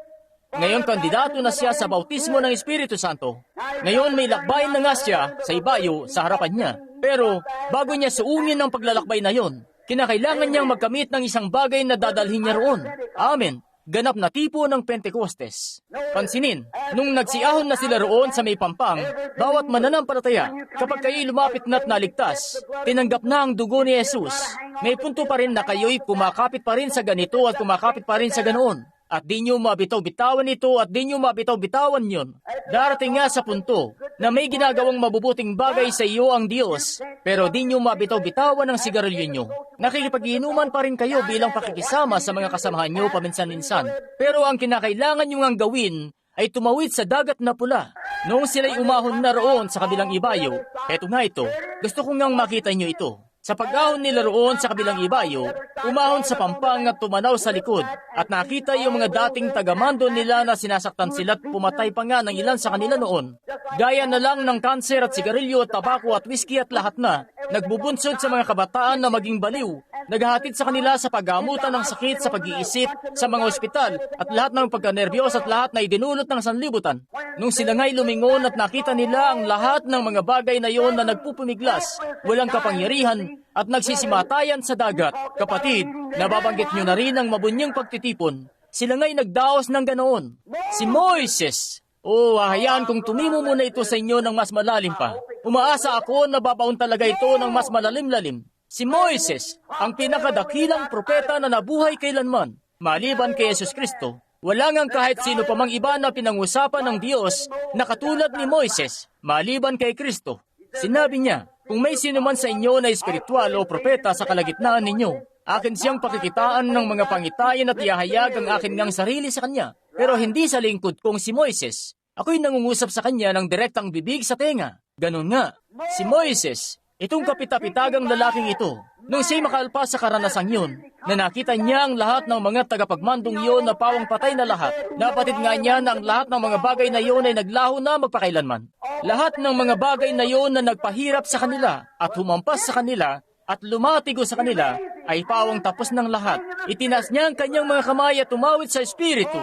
Ngayon, kandidato na siya sa bautismo ng Espiritu Santo. Ngayon, may lakbayin na nga siya sa ibayo sa harapan niya. Pero, bago niya suungin ang paglalakbay na yon, kinakailangan niyang magkamit ng isang bagay na dadalhin niya roon. Amen. Ganap na tipo ng Pentecostes. Pansinin, nung nagsiahon na sila roon sa may pampang, bawat mananampalataya, kapag kayo'y lumapit na't naligtas, tinanggap na ang dugo ni Jesus. May punto pa rin na kayo'y kumakapit pa rin sa ganito at kumakapit pa rin sa ganoon. At di nyo mabitaw-bitawan ito at di nyo mabitaw-bitawan yun. Darating nga sa punto na may ginagawang mabubuting bagay sa iyo ang Diyos, pero di nyo mabitaw-bitawan ang sigarilyo nyo. Nakikipag-inuman pa rin kayo bilang pakikisama sa mga kasamahan nyo paminsan-minsan. Pero ang kinakailangan nyo ngang gawin ay tumawid sa dagat na pula. Noong sila'y umahon na roon sa kabilang ibayo, eto nga ito, gusto kong ngang makita nyo ito. Sa pag-ahon nila roon sa kabilang ibayo, umahon sa pampang at tumanaw sa likod at nakita yung mga dating tagamando nila na sinasaktan sila at pumatay pa nga ng ilan sa kanila noon. Gaya na lang ng kanser at sigarilyo at tabako at whiskey at lahat na, nagbubunsod sa mga kabataan na maging baliw, naghahatid sa kanila sa paggamutan ng sakit sa pag-iisip sa mga ospital at lahat ng pagkanerbiyos at lahat na idinulot ng sanlibutan. Nung sila nga'y lumingon at nakita nila ang lahat ng mga bagay na yon na nagpupumiglas, walang kapangyarihan, at nagsisimatayan sa dagat. Kapatid, nababanggit nyo na rin ang mabunyang pagtitipon. Sila nga'y nagdaos ng ganoon. Si Moises. Hahayaan kong tumimo muna ito sa inyo ng mas malalim pa. Umaasa ako na babaon talaga ito ng mas malalim-lalim. Si Moises, ang pinakadakilang propeta na nabuhay kailanman. Maliban kay Jesus Kristo, wala ngang kahit sino pa mang iba na pinangusapan ng Diyos na katulad ni Moises, maliban kay Kristo. Sinabi niya, kung may sino man sa inyo na espiritual o propeta sa kalagitnaan ninyo, akin siyang pakikitaan ng mga pangitayan at ihahayag ang akin ngang sarili sa kanya. Pero hindi sa lingkod kong si Moises. Ako'y nangungusap sa kanya ng direktang bibig sa tenga. Ganon nga, si Moises, itong kapitapitagang lalaking ito, nung siya'y makalpas sa karanasang yun, na nakita niya ang lahat ng mga tagapagmandong yun na pawang patay na lahat. Napatid nga niya na ang lahat ng mga bagay na yun ay naglaho na magpakailanman. Lahat ng mga bagay na yun na nagpahirap sa kanila at humampas sa kanila at lumatigo sa kanila ay pawang tapos ng lahat. Itinas niya ang kanyang mga kamay at tumawid sa Espiritu.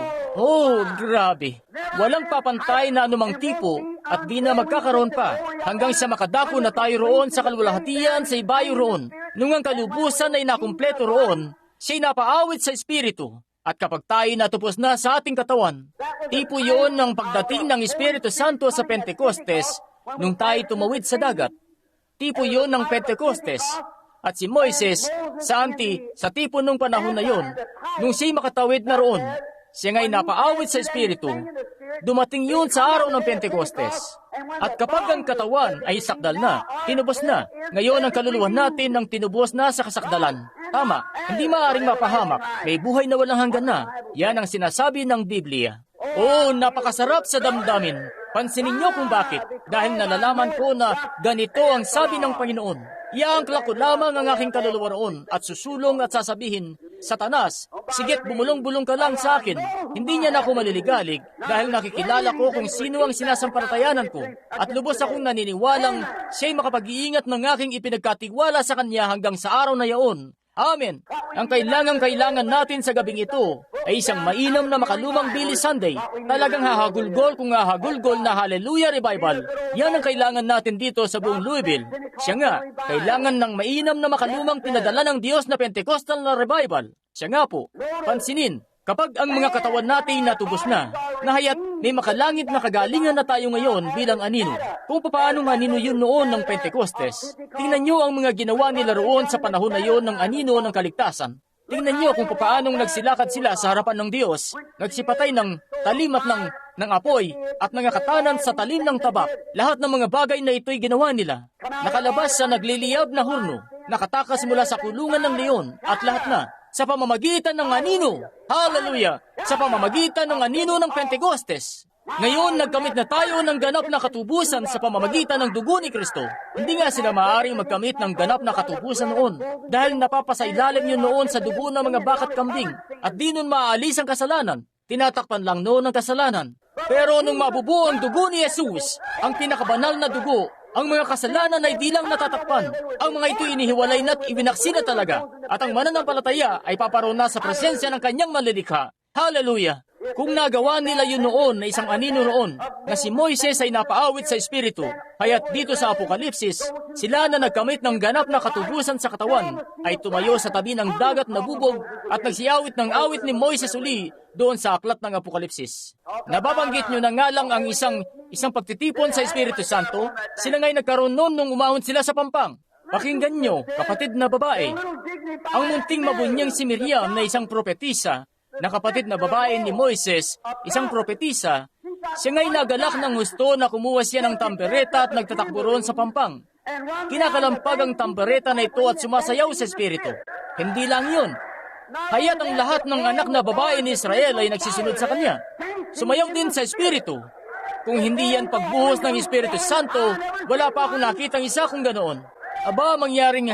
Grabe. Walang papantay na anumang tipo at di na magkakaroon pa hanggang sa makadako na tayo roon sa kalwalhatian sa ibayo roon. Nung ang kalubusan ay nakumpleto roon, siya'y napaawit sa Espiritu. At kapag tayo natupos na sa ating katawan, tipo yon ng pagdating ng Espiritu Santo sa Pentecostes nung tayo tumawid sa dagat. Tipo yon ng Pentecostes At si Moises, sa tipo nung panahon na yon, nung siya'y makatawid na roon, siya nga'y napaawit sa Espiritu, dumating yun sa araw ng Pentecostes. At kapag ang katawan ay sakdal na, tinubos na, ngayon ang kaluluwa natin ang tinubos na sa kasakdalan. Tama, hindi maaaring mapahamak, may buhay na walang hanggan na. Yan ang sinasabi ng Biblia. Oh, napakasarap sa damdamin. Pansinin niyo kung bakit. Dahil nalalaman ko na ganito ang sabi ng Panginoon. Iangklak ko lamang ang aking kaluluwa roon at susulong at sasabihin, Satanas, sigit bumulong-bulong ka lang sa akin. Hindi niya na ako maliligalig dahil nakikilala ko kung sino ang sinasampalatayanan ko at lubos akong naniniwalang siya'y makapag-iingat ng aking ipinagkatiwala sa kanya hanggang sa araw na yaon. Amen. Ang kailangan natin sa gabing ito ay isang mainam na makalumang Billy Sunday. Talagang hahagulgol kung hahagulgol na Hallelujah Revival. Yan ang kailangan natin dito sa buong Louisville. Siya nga, kailangan ng mainam na makalumang pinadala ng Diyos na Pentecostal na revival. Siya nga po, pansinin, kapag ang mga katawan natin natubos na, nahayat may makalangit na kagalingan na tayo ngayon bilang anino. Kung paano anino yun noon ng Pentecostes, tingnan nyo ang mga ginawa nila roon sa panahon na yon ng anino ng kaligtasan. Tingnan nyo kung paanong nagsilakad sila sa harapan ng Diyos, nagsipatay ng talim at ng apoy at mga katanan sa talim ng tabak. Lahat ng mga bagay na ito'y ginawa nila. Nakalabas sa nagliliyab na hurno, nakatakas mula sa kulungan ng leon at lahat na sa pamamagitan ng anino. Hallelujah! Sa pamamagitan ng anino ng Pentecostes. Ngayon, nagkamit na tayo ng ganap na katubusan sa pamamagitan ng dugo ni Kristo. Hindi nga sila maaaring magkamit ng ganap na katubusan noon dahil napapasailalim yun noon sa dugo ng mga bakat kambing at di nun maaalis ang kasalanan. Tinatakpan lang noon ang kasalanan. Pero nung mabubuo ang dugo ni Jesus, ang pinakabanal na dugo, ang mga kasalanan ay di lang natatakpan. Ang mga ito inihiwalay na't ibinaksi na talaga. At ang mananampalataya ay paparoon na sa presensya ng kanyang manlilikha. Hallelujah! Kung nagawa nila yun noon na isang anino noon, na si Moises ay napaawit sa Espiritu, kaya't dito sa Apokalipsis, sila na nagkamit ng ganap na katubusan sa katawan, ay tumayo sa tabi ng dagat na bubog at nagsiyawit ng awit ni Moises uli doon sa aklat ng Apokalipsis. Nababanggit nyo na nga lang ang isang pagtitipon sa Espiritu Santo, sila nga'y nagkaroon noon nung umahon sila sa pampang. Pakinggan nyo, kapatid na babae, ang munting mabunyang si Miriam na isang propetisa, na kapatid na babae ni Moises, isang propetisa, siya nga'y nagalak ng husto na kumuha siya ng tampereta at nagtatakbo roon sa pampang. Kinakalampag ang tampereta na ito at sumasayaw sa Espiritu. Hindi lang yun. Haya't ang lahat ng anak na babae ni Israel ay nagsisunod sa kanya. Sumayaw din sa Espiritu. Kung hindi yan pagbuhos ng Espiritu Santo, wala pa akong nakitang isa kung ganoon. Aba, mangyaring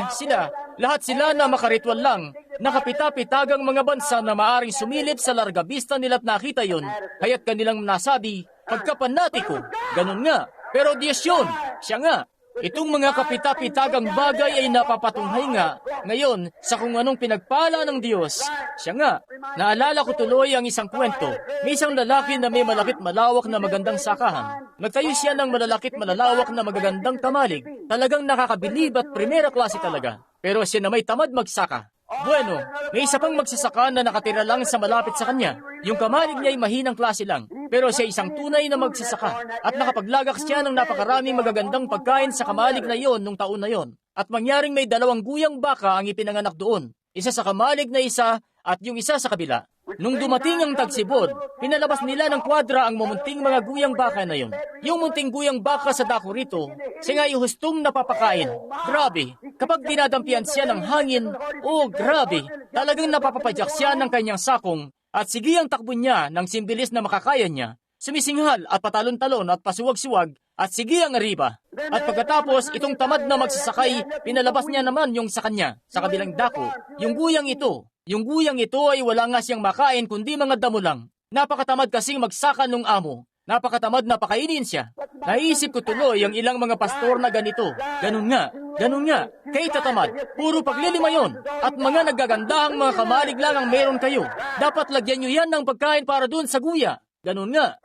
lahat sila na makaritwal lang, nakapita-pitagang mga bansa na maaring sumilip sa larga vista nila't nakita yon, kaya't kanilang nasabi, pagkapanatiko, ganun nga. Pero Diyos yun, siya nga. Itong mga kapita-pitagang bagay ay napapatunghay nga ngayon sa kung anong pinagpala ng Diyos. Siya nga, naalala ko tuloy ang isang kwento. May isang lalaki na may malakit malawak na magandang sakahan. Nagtayo siya ng malalakit malalawak na magagandang tamalig. Talagang nakakabilib at primera klase talaga. Pero siya na may tamad magsaka. Bueno, may isa pang magsasaka na nakatira lang sa malapit sa kanya. Yung kamalig niya ay mahinang klase lang. Pero siya isang tunay na magsasaka. At nakapaglagak siya ng napakaraming magagandang pagkain sa kamalig na yon nung taon na yon. At mangyaring may 2 guyang baka ang ipinanganak doon. Isa sa kamalig na isa at yung isa sa kabila. Nung dumating ang tagsibod, pinalabas nila ng kwadra ang mumunting mga guyang baka na yon. Yung munting guyang baka sa dako rito, siya nga hustong napapakain. Grabe, kapag dinadampian siya ng hangin, oh grabe, talagang napapapadyak siya ng kanyang sakong at sige ang takbo niya ng simbilis na makakaya niya. Sumisinghal at patalon-talon at pasuwag-suwag at sige ang ariba. At pagkatapos, itong tamad na magsasakay, pinalabas niya naman yung sa kanya, sa kabilang dako, yung guyang ito. Yung guyang ito ay wala nga siyang makain kundi mga damo lang. Napakatamad kasing magsaka nung amo. Napakatamad na pakainin siya. Naisip ko tuloy ang ilang mga pastor na ganito. Ganun nga. Kay tatamad, puro paglilima yon. At mga naggagandahang mga kamalig lang ang meron kayo. Dapat lagyan nyo yan ng pagkain para dun sa guya. Ganun nga.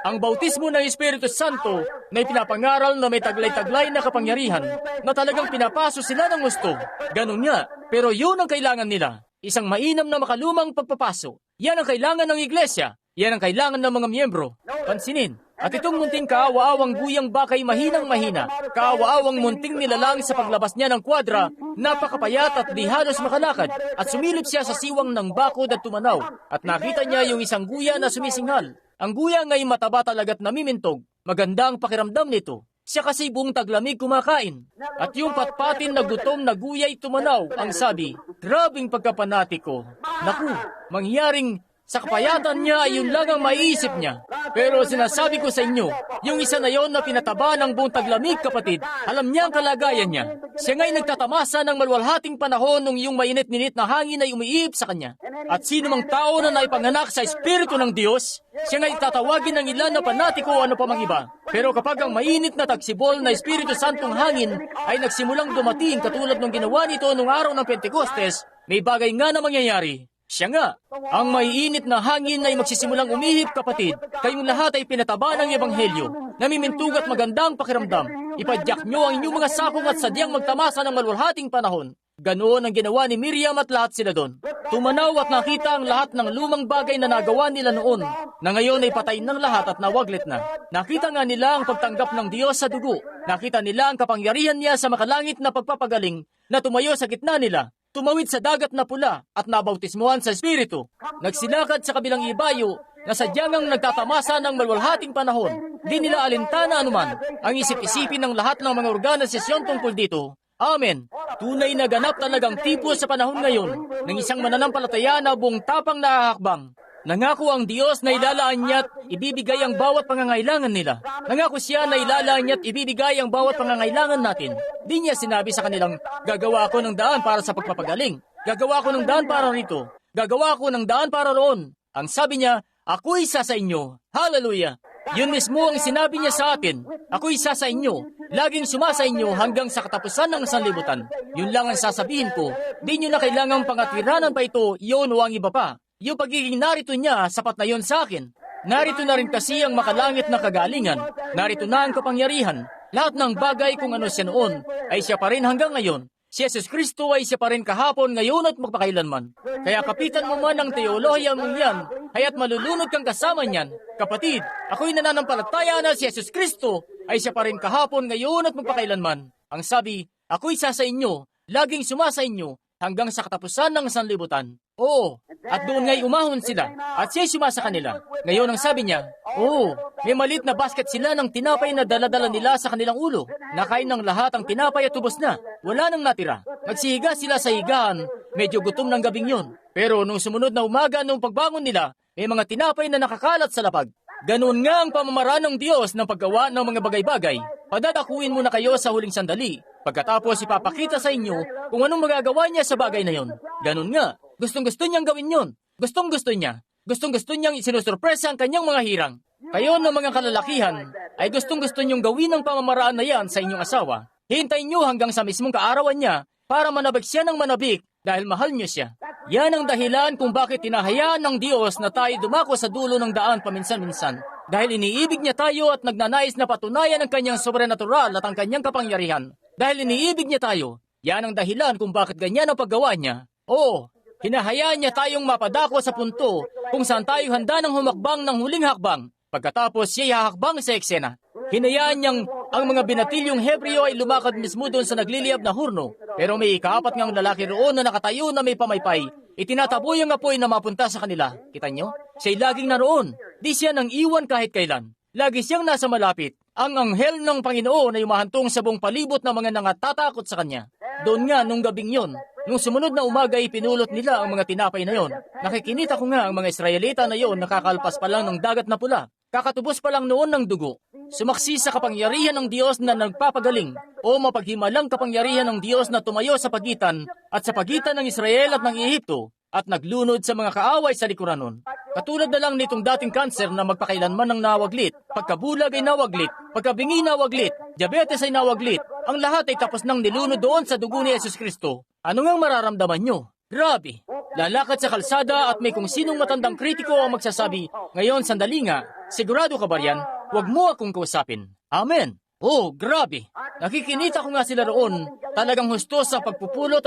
Ang bautismo ng Espiritu Santo na ipinapangaral na may taglay-taglay na kapangyarihan na talagang pinapaso sila ng gusto. Ganun nga. Pero yun ang kailangan nila. Isang mainam na makalumang pagpapaso. Yan ang kailangan ng iglesia. Yan ang kailangan ng mga miyembro. Pansinin, At itong munting kaawa-awang guyang bakay mahinang-mahina, kaawa-awang munting nilalang sa paglabas niya ng kwadra, napakapayat at di halos makalakad, at sumilip siya sa siwang ng bakod at tumanaw, at nakita niya yung isang guya na sumisinghal. Ang guya nga'y mataba talaga't namimintog, maganda ang pakiramdam nito. Siya kasi buong taglamig kumakain. At yung patpatin na gutom na guya'y tumanaw, ang sabi, grabing pagkapanatiko. Naku, mangyaring sa kapayatan niya ay yun lang ang maiisip niya. Pero sinasabi ko sa inyo, yung isa na yon na pinataba ng buong taglamig, kapatid, alam niya ang kalagayan niya. Siya nga'y nagtatamasa ng malwalhating panahon nung yung mainit-ninit na hangin ay umiip sa kanya. At sino mang tao na naipanganak sa Espiritu ng Diyos, siya nga'y tatawagin ng ilan na panatiko o ano pa mang iba. Pero kapag ang mainit na tagsibol na Espiritu Santong hangin ay nagsimulang dumating katulad ng ginawa nito nung araw ng Pentecostes, may bagay nga na mangyayari. Siya nga, ang maiinit na hangin ay magsisimulang umihip, kapatid. Kayong lahat ay pinataba ng Ebanghelyo. Namimintug at magandang pakiramdam. Ipadyak nyo ang inyong mga sakong at sadyang magtamasa ng malwalhating panahon. Ganoon ang ginawa ni Miriam at lahat sila doon. Tumanaw at nakita ang lahat ng lumang bagay na nagawa nila noon, na ngayon ay patay ng lahat at nawaglit na. Nakita nga nila ang pagtanggap ng Diyos sa dugo. Nakita nila ang kapangyarihan niya sa makalangit na pagpapagaling na tumayo sa gitna nila. Tumawid sa dagat na pula at nabautismuhan sa Espiritu. Nagsilakad sa kabilang ibayo na sadyang nagtatamasa ng malwalhating panahon. Di nila alintana anuman ang isip-isipin ng lahat ng mga organisasyon tungkol dito. Amen. Tunay na ganap talagang tipo sa panahon ngayon ng isang mananampalataya na buong tapang nakahakbang. Nangako ang Diyos na ilalaan niya at ibibigay ang bawat pangangailangan nila. Nangako siya na ilalaan niya at ibibigay ang bawat pangangailangan natin. Di niya sinabi sa kanilang, gagawa ako ng daan para sa pagpapagaling. Gagawa ako ng daan para rito. Gagawa ako ng daan para roon. Ang sabi niya, ako isa sa inyo. Hallelujah! Yun mismo ang sinabi niya sa atin. Ako isa sa inyo. Laging sumasa inyo hanggang sa katapusan ng sanlibutan. Yun lang ang sasabihin ko. Di nyo na kailangang pangatwiranan pa ito, yun o ang iba pa. Yung pagiging narito niya, sapat na yon sa akin. Narito na rin kasi ang makalangit na kagalingan. Narito na ang kapangyarihan. Lahat ng bagay kung ano siya noon, ay siya pa rin hanggang ngayon. Si Jesus Kristo ay siya pa rin kahapon, ngayon at magpakailanman. Kaya kapitan mo man ang teolohiya mong yan, haya't malulunod kang kasama niyan. Kapatid, ako'y nananampalataya na si Jesus Kristo ay siya pa rin kahapon, ngayon at magpakailanman. Ang sabi, ako'y isa sa inyo, laging sumasa inyo, hanggang sa katapusan ng sanlibutan. Oo, at doon nga'y umahon sila, at siya'y sumasa kanila. Ngayon ang sabi niya, oo, may malit na basket sila ng tinapay na daladala nila sa kanilang ulo. Nakain ng lahat ang tinapay at tubos na, wala nang natira. Magsihiga sila sa higaan, medyo gutom ng gabing yon. Pero nung sumunod na umaga nung pagbangon nila, may mga tinapay na nakakalat sa lapag. Ganoon nga ang pamamaraan ng Diyos ng paggawa ng mga bagay-bagay. Padadakuin muna kayo sa huling sandali. Pagkatapos ipapakita sa inyo kung anong magagawa niya sa bagay na yon. Ganun nga, gustong-gusto niyang gawin yon. Gustong-gusto niya. Gustong-gusto niyang isinusurpresa ang kanyang mga hirang. Kayo ng mga kalalakihan ay gustong-gusto niyong gawin ang pamamaraan na yan sa inyong asawa. Hintayin niyo hanggang sa mismong kaarawan niya para manabik siya ng manabik dahil mahal niyo siya. Yan ang dahilan kung bakit tinahayaan ng Diyos na tayo dumako sa dulo ng daan paminsan-minsan. Dahil iniibig niya tayo at nagnanais na patunayan ang kanyang sobrenatural at ang kanyang kapangyarihan. Dahil iniibig niya tayo, yan ang dahilan kung bakit ganyan ang paggawa niya. Oo, hinahayaan niya tayong mapadako sa punto kung saan tayo handa ng humakbang ng huling hakbang. Pagkatapos siya'y hahakbang sa eksena. Hinayaan niyang ang mga binatilyong Hebreo ay lumakad mismo doon sa nagliliyab na hurno. Pero may ikaapat ngang lalaki roon na nakatayo na may pamaypay. Itinataboy ang apoy na mapunta sa kanila. Kita niyo? Siya'y laging naroon. Di siya nang iwan kahit kailan. Lagi siyang nasa malapit. Ang anghel ng Panginoon ay umahantong sa buong palibot ng mga nangatatakot sa kanya. Doon nga nung gabing yon, nung sumunod na umaga ay pinulot nila ang mga tinapay na yon. Nakikinita ko nga ang mga Israelita na yon nakakalpas pa lang ng dagat na pula. Kakatubos pa lang noon ng dugo. Sumaksi sa kapangyarihan ng Diyos na nagpapagaling o mapaghimalang kapangyarihan ng Diyos na tumayo sa pagitan at sa pagitan ng Israel at ng Ehipto at naglunod sa mga kaaway sa likuran nun. Katulad na lang nitong dating kanser na magpakailanman ng nawaglit, pagkabulag ay nawaglit, pagkabingi nawaglit, diabetes ay nawaglit, ang lahat ay tapos nang nilunod doon sa dugo ni Jesus Kristo. Ano ngang mararamdaman nyo? Grabe! Lalakad sa kalsada at may kung sinong matandang kritiko ang magsasabi, ngayon sandali nga, sigurado ka ba yan? Huwag mo akong kausapin. Amen! Oh, grabe! Nakikinita ko nga sila roon, talagang husto sa pagpupulot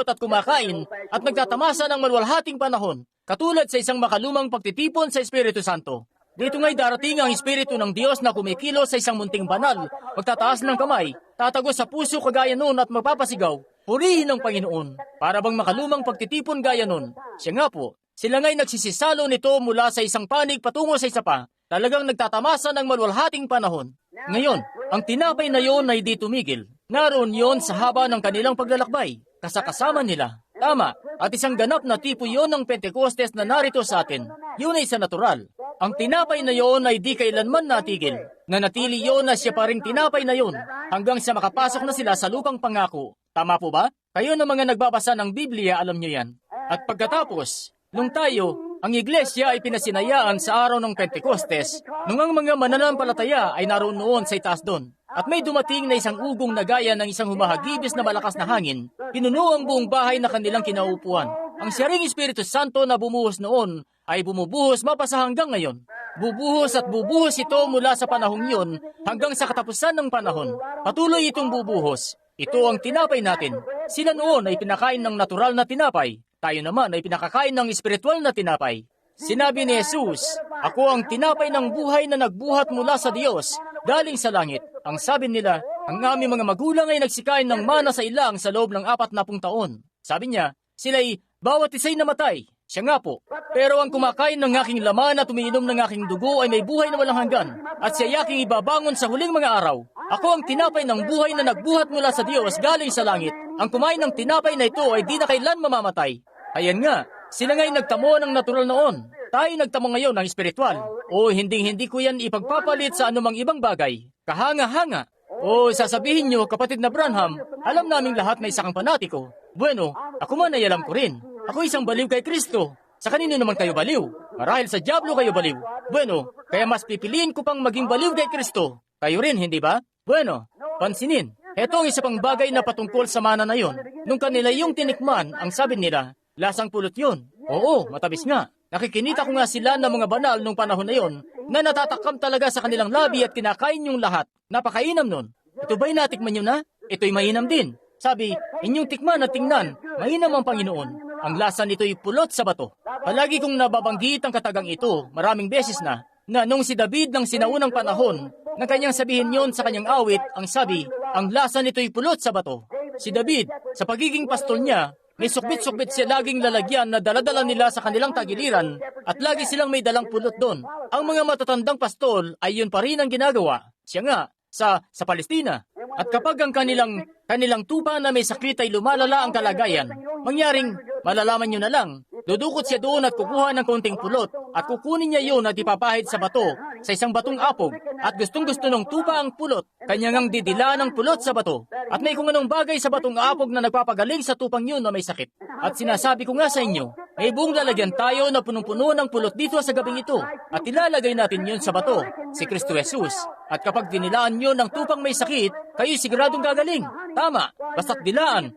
at kumakain at nagtatamasa ng malwalhating panahon, katulad sa isang makalumang pagtitipon sa Espiritu Santo. Dito nga'y darating ang Espiritu ng Diyos na kumikilos sa isang munting banal, magtataas ng kamay, tatago sa puso kagaya noon at magpapasigaw, purihin ng Panginoon, para bang makalumang pagtitipon gaya noon. Siya nga po, sila nga'y nagsisisalo nito mula sa isang panig patungo sa isa pa, talagang nagtatamasa ng malwalhating panahon. Ngayon, ang tinapay na yon ay di tumigil. Naroon yon sa haba ng kanilang paglalakbay, kasakasama nila. Tama, at isang ganap na tipo yon ng Pentecostes na narito sa atin. Yun ay sa natural. Ang tinapay na yon ay di kailanman natigil. Nanatili yon na siya pa ring tinapay na yon hanggang sa makapasok na sila sa lupang pangako. Tama po ba? Kayo na mga nagbabasa ng Biblia, alam nyo yan. At pagkatapos, nung tayo, ang iglesia ay pinasinayaan sa araw ng Pentecostes, nung ang mga mananampalataya ay naroon noon sa itaas doon. At may dumating na isang ugong na gaya ng isang humahagibis na malakas na hangin, pinuno ang buong bahay na kanilang kinaupuan. Ang siyaring Espiritu Santo na bumuhos noon ay bumubuhos mapasa hanggang ngayon. Bubuhos at bubuhos ito mula sa panahong yun hanggang sa katapusan ng panahon. Patuloy itong bubuhos. Ito ang tinapay natin. Sila noon ay pinakain ng natural na tinapay. Tayo naman ay pinakakain ng espiritual na tinapay. Sinabi ni Jesus, "Ako ang tinapay ng buhay na nagbuhat mula sa Diyos, galing sa langit." Ang sabi nila, ang aming mga magulang ay nagsikain ng mana sa ilang sa loob ng 40 taon. Sabi niya, sila'y bawat isa'y namatay. Siya nga po. Pero ang kumakain ng aking laman at umiinom ng aking dugo ay may buhay na walang hanggan. At siya aking ibabangon sa huling mga araw. Ako ang tinapay ng buhay na nagbuhat mula sa Diyos galing sa langit. Ang kumain ng tinapay na ito ay di na kailan mamamatay. Ayan nga, sila nga'y nagtamo ng natural noon. Tayo nagtamo ngayon ng espiritual. O hindi ko yan ipagpapalit sa anumang ibang bagay. Kahanga-hanga. O sasabihin nyo, kapatid na Branham, alam naming lahat na isa kang panatiko. Bueno, ako man ay alam ko rin. Ako isang baliw kay Kristo. Sa kanino naman kayo baliw? Marahil sa diablo kayo baliw. Bueno, kaya mas pipiliin ko pang maging baliw kay Kristo. Kayo rin, hindi ba? Bueno, pansinin. Heto ang isa pang bagay na patungkol sa mana na yon. Nung kanila yung tinikman, ang sabi nila, lasang pulot yun. Oo, matabis nga. Nakikinita ko nga sila ng mga banal nung panahon na yon na natatakam talaga sa kanilang labi at kinakain yung lahat. Napakainam nun. Ito ba'y natikman nyo na? Ito'y mainam din. Sabi, inyong tikman at tingnan, mainam ang Panginoon. Ang lasa nito'y pulot sa bato. Palagi kong nababanggit ang katagang ito, maraming beses na nung si David ng sinaunang panahon, na kanyang sabihin yon sa kanyang awit, ang sabi, ang lasa nito'y pulot sa bato. Si David, sa pagiging pastol niya, may sukbit-sukbit siya laging lalagyan na daladala nila sa kanilang tagiliran at lagi silang may dalang pulot doon. Ang mga matatandang pastol ay yun pa rin ang ginagawa. Siya nga, sa Palestina. At kapag ang kanilang tupa na may sakit ay lumalala ang kalagayan, mangyaring malalaman nyo na lang, dudukot siya doon at kukuha ng konting pulot at kukunin niya yun at ipapahid sa bato, sa isang batong apog, at gustong-gusto ng tupa ang pulot, kanya ngang didila ng pulot sa bato. At may kung anong bagay sa batong apog na nagpapagaling sa tupang yun na may sakit. At sinasabi ko nga sa inyo, may buong lalagyan tayo na punong-puno ng pulot dito sa gabing ito, at ilalagay natin yun sa bato, si Kristo Jesus. At kapag dinilaan nyo ng tupang may sakit, kayo siguradong gagaling. Tama, basta't dilaan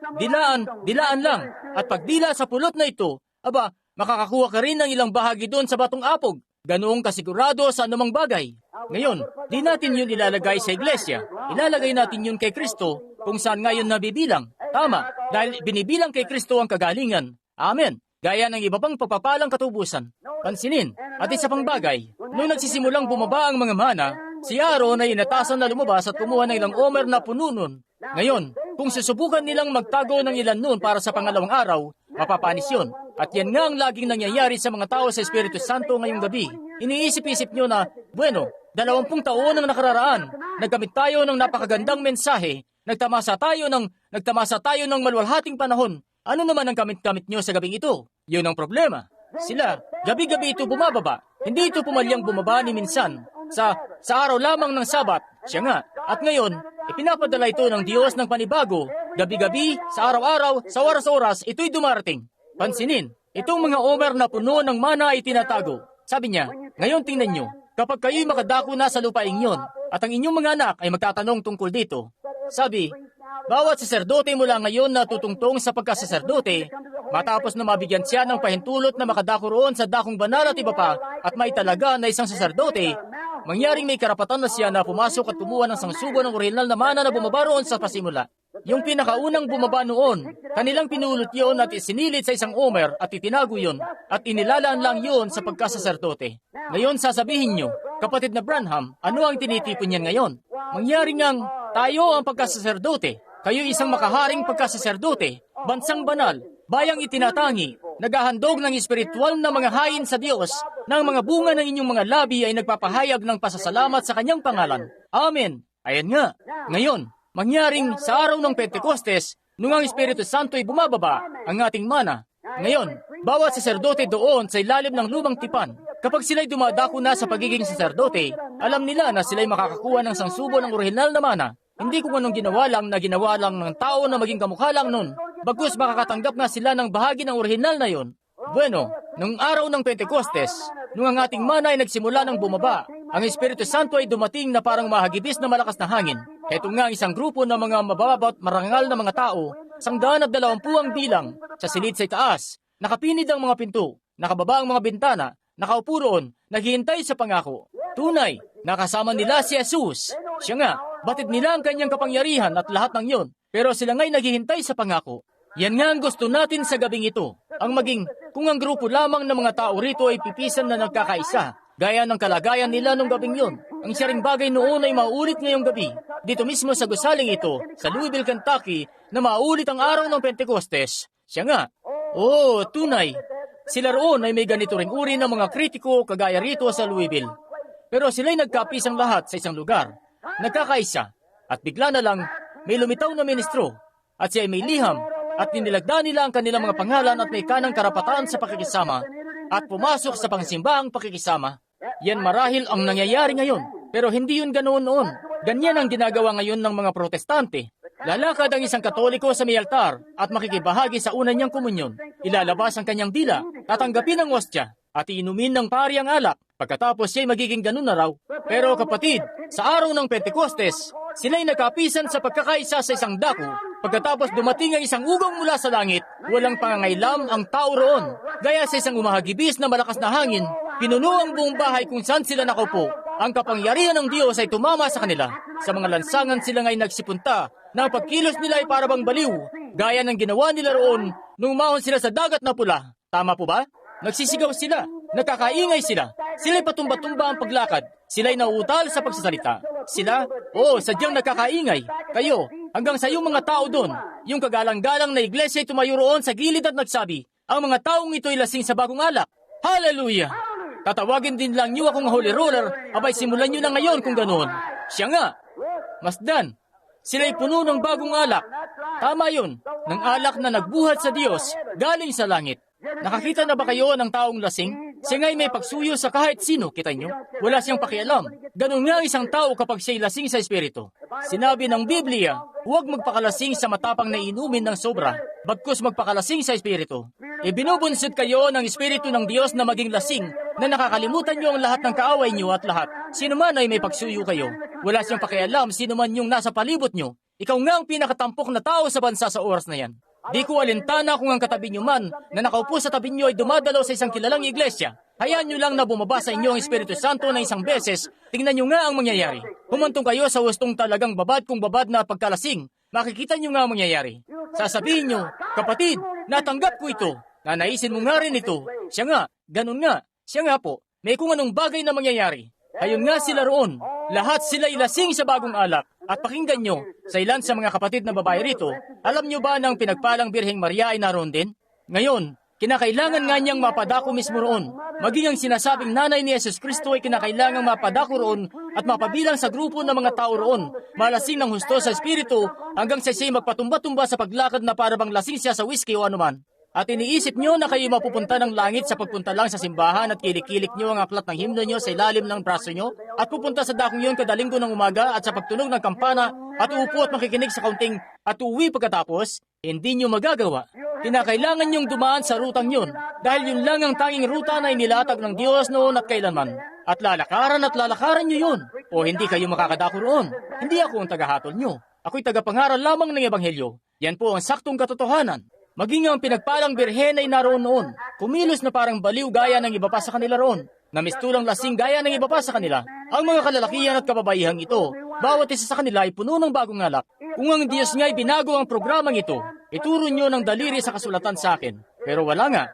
lang. At pag dila sa pulot na ito, aba, makakakuha ka rin ng ilang bahagi doon sa batong apog. Ganoong kasigurado sa anumang bagay. Ngayon, di natin yun ilalagay sa iglesia. Ilalagay natin yun kay Kristo kung saan ngayon nabibilang. Tama, dahil binibilang kay Kristo ang kagalingan. Amen. Gaya ng iba pang pagpapalang katubusan. Pansinin, at isa pang bagay, nung nagsisimulang bumaba ang mga mana, si Aaron ay inatasan na lumabas at kumuha ng ilang omer na puno nun. Ngayon, kung susubukan nilang magtago ng ilan nun para sa pangalawang araw, mapapanis yun. At yan nga ang laging nangyayari sa mga tao sa Espiritu Santo ngayong gabi. Iniisip-isip nyo na, bueno, 20 taon ang nakararaan, nagkamit tayo ng napakagandang mensahe, nagtamasa tayo ng malwalhating panahon. Ano naman ang kamit-kamit nyo sa gabing ito? Yun ang problema. Sila, gabi-gabi ito bumababa. Hindi ito pumalyang bumaba ni minsan. Sa araw lamang ng Sabat, siya nga. At ngayon, ipinapadala ito ng Diyos ng panibago. Gabi-gabi, sa araw-araw, sa oras-oras, ito'y dumarating. Pansinin, itong mga omer na puno ng mana ay tinatago. Sabi niya, ngayon tingnan nyo, kapag kayo'y makadako na sa lupaing yon, at ang inyong mga anak ay magtatanong tungkol dito. Sabi, bawat saserdote mula ngayon na tutungtong sa pagkasaserdote, matapos na mabigyan siya ng pahintulot na makadako roon sa dakong banal at iba pa, at may talaga na isang saserdote, mangyaring may karapatan na siya na pumasok at kumuha ng sangsubo ng orihinal na mana na bumaba roon sa pasimula. Yung pinakaunang bumaba noon, kanilang pinulot yon at isinilid sa isang omer at itinago yon at inilalaan lang yon sa pagkasaserdote. Ngayon sasabihin nyo, kapatid na Branham, ano ang tinitipon niyan ngayon? Mangyari ngang tayo ang pagkasaserdote. Kayo isang makaharing pagkasaserdote, bansang banal, bayang itinatangi, naghahandog ng espiritual na mga hain sa Diyos, na ang mga bunga ng inyong mga labi ay nagpapahayag ng pasasalamat sa kanyang pangalan. Amen. Ayan nga. Ngayon, mangyaring sa araw ng Pentekostes, nung ang Espiritu Santo ay bumababa, ang ating mana. Ngayon, bawat saserdote doon sa ilalim ng lumang tipan, kapag sila'y dumadako na sa pagiging saserdote, alam nila na sila'y makakakuha ng sangsubo ng orihinal na mana. Hindi kung anong ginawa lang ng tao na maging kamukha lang nun. Bagkus makakatanggap nga sila ng bahagi ng orihinal na yon. Bueno, nung araw ng Pentekostes, nung ang ating mana ay nagsimula ng bumaba, ang Espiritu Santo ay dumating na parang mahagibis na malakas na hangin. Heto nga isang grupo ng mga mabababat marangal na mga tao, 120 ang bilang, sa silid sa itaas, nakapinid ang mga pinto, nakababa ang mga bintana, nakaupo roon, naghihintay sa pangako. Tunay, nakasama nila si Jesus. Siya nga, batid nila ang kanyang kapangyarihan at lahat ng yon, pero sila nga'y naghihintay sa pangako. Yan nga ang gusto natin sa gabing ito, ang maging kung ang grupo lamang ng mga tao rito ay pipisan na nagkakaisa, gaya ng kalagayan nila nung gabing yon. Ang siya ring bagay noon ay maulit ngayong gabi, dito mismo sa gusaling ito, sa Louisville, Kentucky, na maulit ang araw ng Pentekostes. Siya nga, tunay, sila roon ay may ganito ring uri ng mga kritiko kagaya rito sa Louisville. Pero sila'y nagkapisang lahat sa isang lugar, nagkakaisa, at bigla na lang may lumitaw na ministro, at siya ay may liham, at ninilagda nila ang kanilang mga pangalan at may kanang karapatan sa pakikisama, at pumasok sa pangsimbahang pakikisama. Yan marahil ang nangyayari ngayon, pero hindi yun ganoon noon. Ganyan ang ginagawa ngayon ng mga protestante. Lalakad ang isang katoliko sa may altar at makikibahagi sa una niyang komunyon. Ilalabas ang kanyang dila, tatanggapin ang ostya, at iinumin ng pari ang alak. Pagkatapos siya'y magiging ganun na raw. Pero kapatid, sa araw ng Pentekostes, sila'y nagkapisan sa pagkakaisa sa isang dako. Pagkatapos dumating ang isang ugong mula sa langit, walang pangangailam ang tao roon. Gaya sa isang umahagibis na malakas na hangin, pinuno ang buong bahay kung saan sila nakaupo. Ang kapangyarihan ng Diyos ay tumama sa kanila. Sa mga lansangan sila nga'y nagsipunta, na ang pagkilos nila ay parabang baliw, gaya ng ginawa nila roon nung umahon sila sa dagat na pula. Tama po ba? Nagsisigaw sila, nakakaingay sila, sila'y patumba-tumba ang paglakad, sila'y nauutal sa pagsasalita. Sila, sadyang nakakaingay. Kayo, hanggang sa iyong mga tao doon, yung kagalang-galang na iglesia ay tumayo roon sa gilid at nagsabi, ang mga taong ito ay lasing sa bagong alak. Hallelujah! Tatawagin din lang niyo akong holy roller, abay simulan niyo na ngayon kung ganoon. Siya nga, masdan, sila'y puno ng bagong alak. Tama yun, ng alak na nagbuhat sa Diyos, galing sa langit. Nakakita na ba kayo ng taong lasing? Siya nga'y may pagsuyo sa kahit sino, kita nyo? Wala siyang pakialam. Ganun nga isang tao kapag siya'y lasing sa espiritu. Sinabi ng Biblia, huwag magpakalasing sa matapang na inumin ng sobra, bagkus magpakalasing sa espiritu. Ibinubunsod kayo ng espiritu ng Diyos na maging lasing, na nakakalimutan nyo ang lahat ng kaaway nyo at lahat. Sino man ay may pagsuyo kayo. Wala siyang pakialam sino man yung nasa palibot nyo. Ikaw nga ang pinakatampok na tao sa bansa sa oras na yan. Di ko alintana kung ang katabi nyo man na nakaupo sa tabi nyo ay dumadalaw sa isang kilalang iglesia. Hayaan nyo lang na bumaba sa inyo ang Espiritu Santo na isang beses. Tingnan nyo nga ang mangyayari. Humantong kayo sa hustong talagang babad kung babad na pagkalasing. Makikita nyo nga ang mangyayari. Sasabihin nyo, kapatid, natanggap ko ito. Nanaisin mo nga rin ito. Siya nga, ganun nga. Siya nga po, may kung anong bagay na mangyayari. Ayun nga sila roon. Lahat sila ilasing sa bagong alak. At pakinggan nyo, sa ilan sa mga kapatid na babae rito, alam nyo ba ng pinagpalang Birheng Maria ay naroon din? Ngayon, kinakailangan nga niyang mapadako mismo roon. Maging ang sinasabing nanay ni Jesus Kristo ay kinakailangang mapadako roon at mapabilang sa grupo ng mga tao roon. Malasing ng husto sa espiritu hanggang sa siya'y magpatumba-tumba sa paglakad na parabang lasing siya sa whiskey o anuman. At iniisip nyo na kayo mapupunta ng langit sa pagpunta lang sa simbahan at kilik-kilik nyo ang aklat ng himno nyo sa ilalim ng braso nyo at pupunta sa dakong yun kada linggo ng umaga at sa pagtunog ng kampana at uupo at makikinig sa kaunting at uuwi pagkatapos, hindi nyo magagawa. Kinakailangan nyong dumaan sa rutang yun dahil yun lang ang tanging ruta na inilatag ng Diyos noon at kailanman. At lalakaran nyo yun o hindi kayo makakadako roon. Hindi ako ang tagahatol nyo. Ako'y tagapangaral lamang ng Ebanghelyo. Yan po ang saktong katotohanan. Maging ang pinagpalang birhen ay naroon noon. Kumilos na parang baliw gaya ng iba pa sa kanila roon. Namistulang lasing gaya ng iba pa sa kanila. Ang mga kalalakihan at kababaihang ito, bawat isa sa kanila ay puno ng bagong alak. Kung ang Diyos nga'y binago ang programang ito, ituro nyo ng daliri sa kasulatan sa akin. Pero wala nga.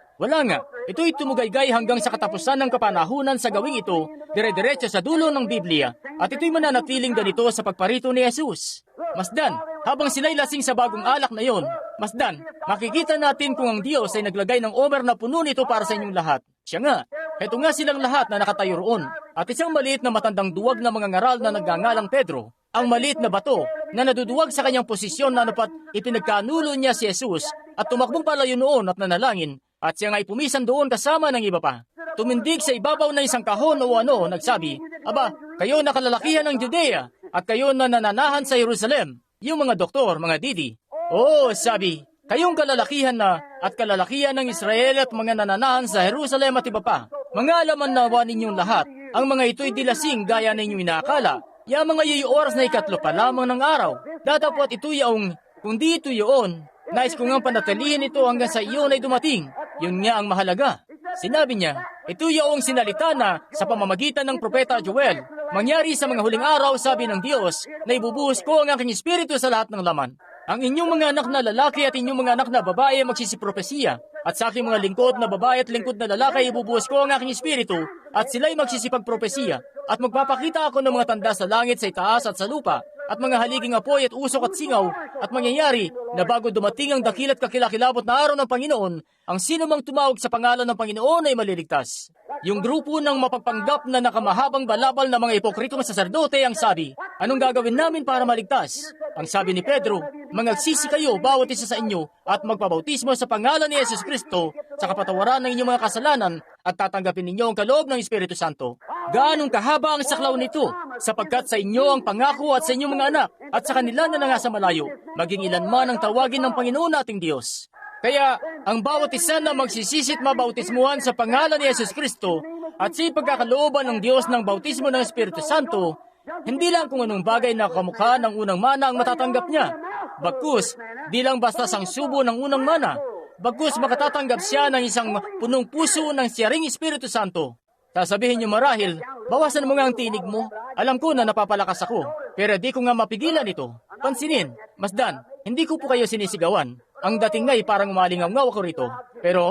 Ito'y tumugaygay hanggang sa katapusan ng kapanahunan sa gawing ito, dire-diretso sa dulo ng Biblia, at ito'y mananatiling ganito sa pagparito ni Jesus. Masdan, habang sila'y lasing sa bagong alak na yon, masdan, makikita natin kung ang Diyos ay naglagay ng omer na puno nito para sa inyong lahat. Siya nga, heto nga silang lahat na nakatayo roon, at isang maliit na matandang duwag na mga ngaral na nagngangalang Pedro, ang maliit na bato na naduduwag sa kanyang posisyon na napat ipinagkanulo niya si Jesus at tumakbong palayo noon at nanalangin, at siya nga'y pumisan doon kasama ng iba pa. Tumindig sa ibabaw ng isang kahon o nagsabi, Aba, kayo na kalalakihan ng Judea, at kayo na nananahan sa Jerusalem, yung mga doktor, mga didi. Oo, sabi, kayong kalalakihan na at kalalakihan ng Israel at mga nananahan sa Jerusalem at iba pa. Mga alaman nawa ninyong lahat, ang mga ito'y dilasing gaya ninyong inaakala. Ya mga oras na 3 pa lamang ng araw. Datapot ito yaong, kundi ito yun, nais ko ngang panatilihin ito hanggang sa iyon ay dumating. Yun nga ang mahalaga. Sinabi niya, ito yaong sinalita na sa pamamagitan ng propeta Joel. Mangyari sa mga huling araw, sabi ng Diyos, na ibubuhos ko ang aking espiritu sa lahat ng laman. Ang inyong mga anak na lalaki at inyong mga anak na babae magsisipropesiya. At sa aking mga lingkod na babae at lingkod na lalaki ibubuhos ko ang aking espiritu at sila'y magsisipagpropesiya. At magpapakita ako ng mga tanda sa langit, sa itaas at sa lupa, at mga haliging apoy at usok at singaw, at mangyayari na bago dumating ang dakil at kakilakilabot na araw ng Panginoon, ang sino mang tumawag sa pangalan ng Panginoon ay maliligtas. Yung grupo ng mapagpanggap na nakamahabang balabal na mga ipokritong saserdote ang sabi, anong gagawin namin para maligtas? Ang sabi ni Pedro, mangagsisi kayo bawat isa sa inyo at magpabautismo sa pangalan ni Jesus Kristo sa kapatawaran ng inyong mga kasalanan at tatanggapin ninyo ang kaloob ng Espiritu Santo. Gaanong kahaba ang saklaw nito, sapagkat sa inyo ang pangako at sa inyong mga anak at sa kanila na nasa malayo, maging ilan man ang tawagin ng Panginoon nating Diyos. Kaya, ang bawat isa na magsisisit mabautismuhan sa pangalan ni Jesus Kristo at sa pagkakalooban ng Diyos ng bautismo ng Espiritu Santo, hindi lang kung anong bagay na kamukha ng unang mana ang matatanggap niya. Bagkus, di lang basta sang subo ng unang mana. Bagkus makatatanggap siya ng isang punong puso ng siyaring Espiritu Santo. Sasabihin niyo marahil, bawasan mo nga ang tinig mo. Alam ko na napapalakas ako, pero di ko nga mapigilan ito. Pansinin, Masdan, hindi ko po kayo sinisigawan. Ang dating nga'y parang malingaw-ngaw ako rito. Pero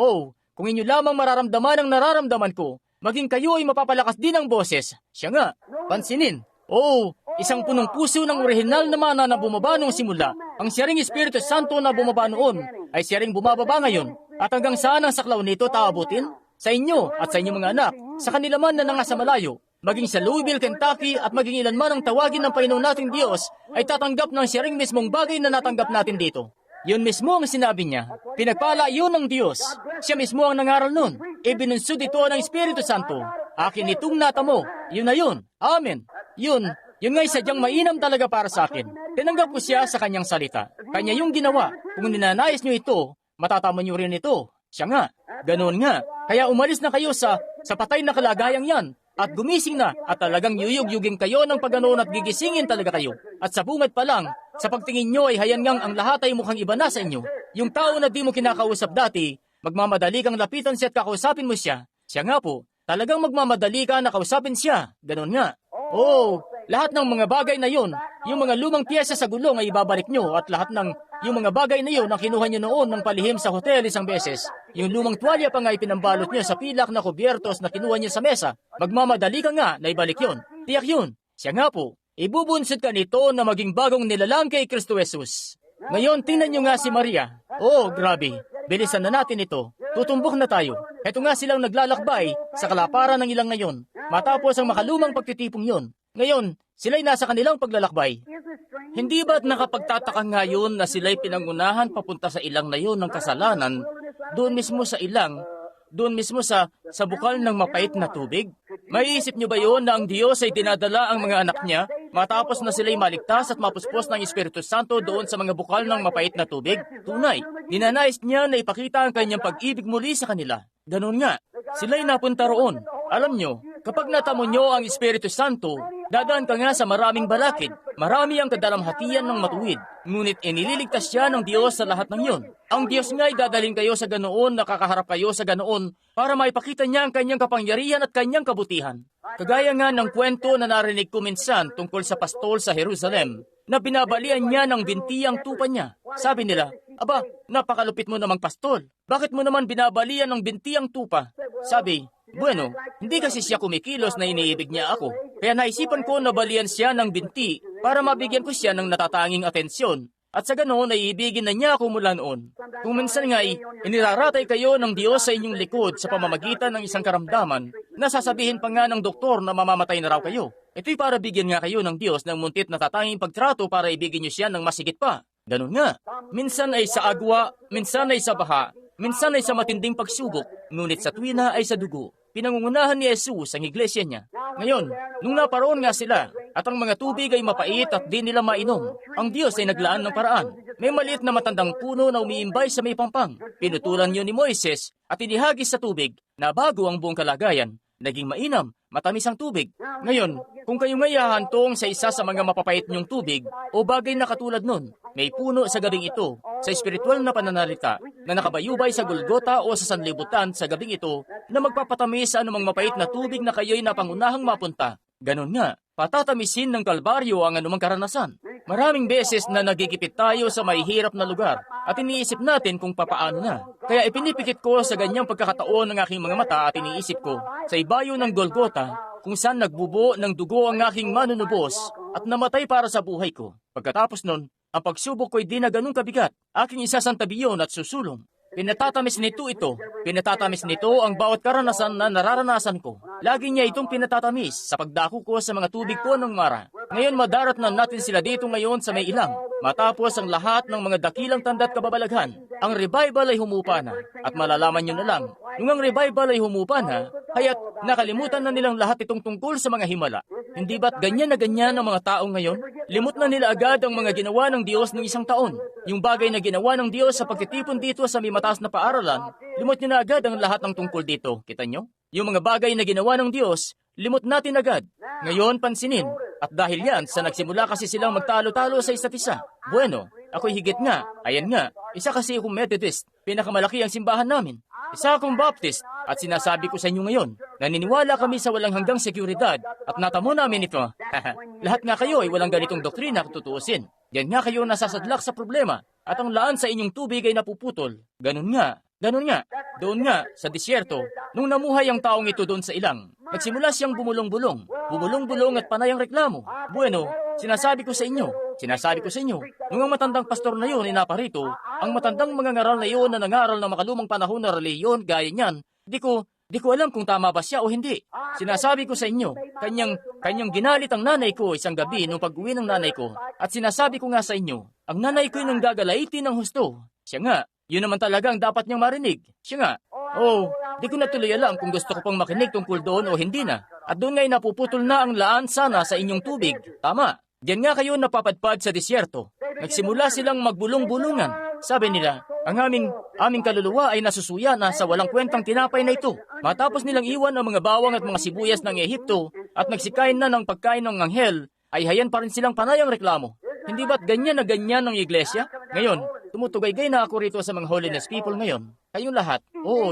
kung inyo lamang mararamdaman ang nararamdaman ko, maging kayo ay mapapalakas din ang boses. Siya nga, pansinin. Isang punong puso ng orihinal na mana na bumaba noong simula. Ang siyaring Espiritu Santo na bumaba noon ay siyaring bumababa ngayon. At hanggang saan ang saklaw nito taabutin? Sa inyo at sa inyong mga anak, sa kanila man na nangasa malayo, maging sa Louisville, Kentucky at maging ilan man ang tawagin ng Panginoon nating Diyos ay tatanggap ng siyaring mismong bagay na natanggap natin dito. Yun mismo ang sinabi niya. Pinagpala yun ng Diyos. Siya mismo ang nangaral nun. Ibinunsod ito ng Espiritu Santo. Akin itong natamo. Yun na yun. Amen. Yun nga'y sadyang mainam talaga para sa akin. Tinanggap ko siya sa kanyang salita. Kanya yung ginawa. Kung ninanais nyo ito, matatama nyo rin ito. Siya nga. Ganoon nga. Kaya umalis na kayo sa patay na kalagayang yan. At gumising na at talagang yuyug-yugin kayo ng paganoon at gigisingin talaga kayo. At sa bungad pa lang, sa pagtingin nyo ay hayan ngang ang lahat ay mukhang iba na sa inyo. Yung tao na di mo kinakausap dati, magmamadali kang lapitan siya at kakausapin mo siya. Siya nga po, talagang magmamadali ka na kausapin siya. Ganoon nga. Lahat ng mga bagay na yon, yung mga lumang piyesa sa gulong ay ibabalik nyo at lahat ng yung mga bagay na yon ang kinuha nyo noon ng palihim sa hotel isang beses. Yung lumang tuwalya pa nga ipinambalot nyo sa pilak na kubyertos na kinuha nyo sa mesa. Magmamadali ka nga na ibalik yon. Tiyak yun. Siya nga po, ibubunsod ka nito na maging bagong nilalang kay Kristo Jesus. Ngayon, tingnan nyo nga si Maria. Grabe. Bilisan na natin ito. Tutumbok na tayo. Heto nga silang naglalakbay sa kalaparan ng ilang ngayon. Matapos ang makalumang pagtitipong yon. Ngayon, sila'y nasa kanilang paglalakbay. Hindi ba't nakapagtataka ngayon na sila'y pinangunahan papunta sa ilang na yon ng kasalanan, doon mismo sa ilang, doon mismo sa bukal ng mapait na tubig? Maiisip niyo ba yon na ang Diyos ay dinadala ang mga anak niya matapos na sila'y maligtas at mapuspos ng Espiritu Santo doon sa mga bukal ng mapait na tubig? Tunay, ninanais niya na ipakita ang kanyang pag-ibig muli sa kanila. Ganun nga, sila'y napunta roon. Alam nyo, kapag natamo nyo ang Espiritu Santo, dadaan ka nga sa maraming balakid. Marami ang kadalamhatian ng matuwid. Ngunit inililigtas siya ng Diyos sa lahat ng yon. Ang Diyos nga'y dadaling kayo sa ganoon, nakakaharap kayo sa ganoon, para maipakita niya ang kanyang kapangyarihan at kanyang kabutihan. Kagaya nga ng kwento na narinig ko minsan tungkol sa pastol sa Jerusalem. na binabalian niya ng binti ang tupa niya. Sabi nila, aba, napakalupit mo namang pastol. Bakit mo naman binabalian ng binti ang tupa? Sabi, bueno, hindi kasi siya kumikilos na iniibig niya ako. Kaya naisipan ko na balian siya ng binti para mabigyan ko siya ng natatanging atensyon. At sa ganoon ay ibigin na niya ako mula noon. Kung minsan nga ay iniraratay kayo ng Diyos sa inyong likod sa pamamagitan ng isang karamdaman, nasasabihin pa nga ng doktor na mamamatay na raw kayo. Ito'y para bigyan nga kayo ng Diyos ng muntit na tatanging pagtrato para ibigin niyo siya ng masigit pa. Ganun nga. Minsan ay sa agwa, minsan ay sa baha, minsan ay sa matinding pagsubok, ngunit sa tuwina ay sa dugo. Pinangungunahan ni Jesus ang iglesia niya. Ngayon, nung naparoon nga sila, at ang mga tubig ay mapait at di nila mainom, ang Diyos ay naglaan ng paraan. May maliit na matandang puno na umiimbay sa may pampang. Pinutulan niyo ni Moises at inihagis sa tubig na bago ang buong kalagayan. Naging mainam, matamis ang tubig. Ngayon, kung kayo ngay hahantong sa isa sa mga mapapait niyong tubig o bagay na katulad nun, may puno sa gabing ito, sa espiritual na pananalita, na nakabayubay sa Golgota o sa sanlibutan sa gabing ito, na magpapatamis sa anumang mapait na tubig na kayo'y napangunahang mapunta. Ganon nga, patatamisin ng Kalbaryo ang anumang karanasan. Maraming beses na nagigipit tayo sa may hirap na lugar at iniisip natin kung papaano na. Kaya ipinipikit ko sa ganyang pagkakataon ng aking mga mata at iniisip ko sa ibayo ng Golgota kung saan nagbubo ng dugo ang aking manunubos at namatay para sa buhay ko. Pagkatapos nun, ang pagsubok ko'y di na ganun kabigat. Aking isasantabi yun at susulong. Pinatatamis nito ang bawat karanasan na nararanasan ko. Lagi niya itong pinatatamis sa pagdako ko sa mga tubig ko ng Mara. Ngayon madarat na natin sila dito ngayon sa may ilang. Matapos ang lahat ng mga dakilang tanda't kababalaghan, ang revival ay humupa na. At malalaman nyo na lang, nung ang revival ay humupa na, kaya't nakalimutan na nilang lahat itong tungkol sa mga himala. Hindi ba't ganyan na ganyan ang mga tao ngayon? Limot na nila agad ang mga ginawa ng Diyos ng isang taon. Yung bagay na ginawa ng Diyos sa pagtitipon dito sa may mataas na paaralan, limot nyo na agad ang lahat ng tungkol dito. Kita nyo? Yung mga bagay na ginawa ng Diyos, limot natin agad. Ngayon, pansinin. At dahil yan, sa nagsimula kasi silang magtalo-talo sa isa't isa. Bueno, ako'y higit nga. Ayan nga, isa kasi akong Methodist. Pinakamalaki ang simbahan namin. Isa akong Baptist. At sinasabi ko sa inyo ngayon, naniniwala kami sa walang hanggang seguridad at natamo namin ito. Lahat nga kayo ay walang ganitong doktrina kung tutuusin. Yan nga kayo nasasadlak sa problema at ang laan sa inyong tubig ay napuputol. Ganun nga. Doon nga, sa disyerto, nung namuhay ang taong ito doon sa ilang, nagsimula siyang bumulong-bulong at panay ang reklamo. Bueno, sinasabi ko sa inyo, nung ang matandang pastor na yun ay naparito, ang matandang mga ngaral na yun na nangaral ng makalumang panahon na reliyon gaya niyan, di ko alam kung tama ba siya o hindi. Sinasabi ko sa inyo, kanyang ginalit ang nanay ko isang gabi nung pag-uwi ng nanay ko, at sinasabi ko nga sa inyo, ang nanay ko ay nang gagalaitin ng husto. Siya nga, yun naman talaga ang dapat niyang marinig. Siya nga, di ko natuloy alam kung gusto ko pang makinig tungkol doon o hindi na. At doon nga'y napuputol na ang laan sana sa inyong tubig. Tama, diyan nga kayo napapadpad sa disyerto. Nagsimula silang magbulong-bulungan. Sabi nila, ang aming kaluluwa ay nasusuya na sa walang kwentang tinapay na ito. Matapos nilang iwan ang mga bawang at mga sibuyas ng Ehipto at nagsikain na ng pagkain ng anghel, ay hayan pa rin silang panayang reklamo. Hindi ba't ganyan na ganyan ng iglesia? Ngayon, tumutugay-gay na ako rito sa mga holiness people ngayon. Kayong lahat,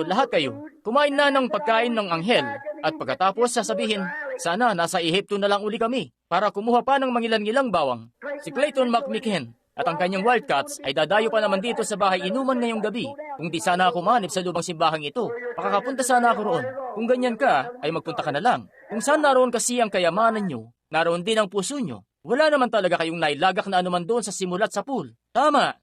lahat kayo, kumain na ng pagkain ng anghel at pagkatapos sasabihin, sana nasa Ehipto na lang uli kami para kumuha pa ng mangilan-ngilang bawang. Si Clayton McMicken at ang kanyang Wildcats ay dadayo pa naman dito sa bahay inuman ngayong gabi. Kung di sana ako manip sa lubang simbahang ito, makakapunta sana ako roon. Kung ganyan ka, ay magpunta ka na lang. Kung saan naroon kasi ang kayamanan nyo, naroon din ang puso nyo. Wala naman talaga kayong nailagak na anuman doon sa simulat sa pool. Tama.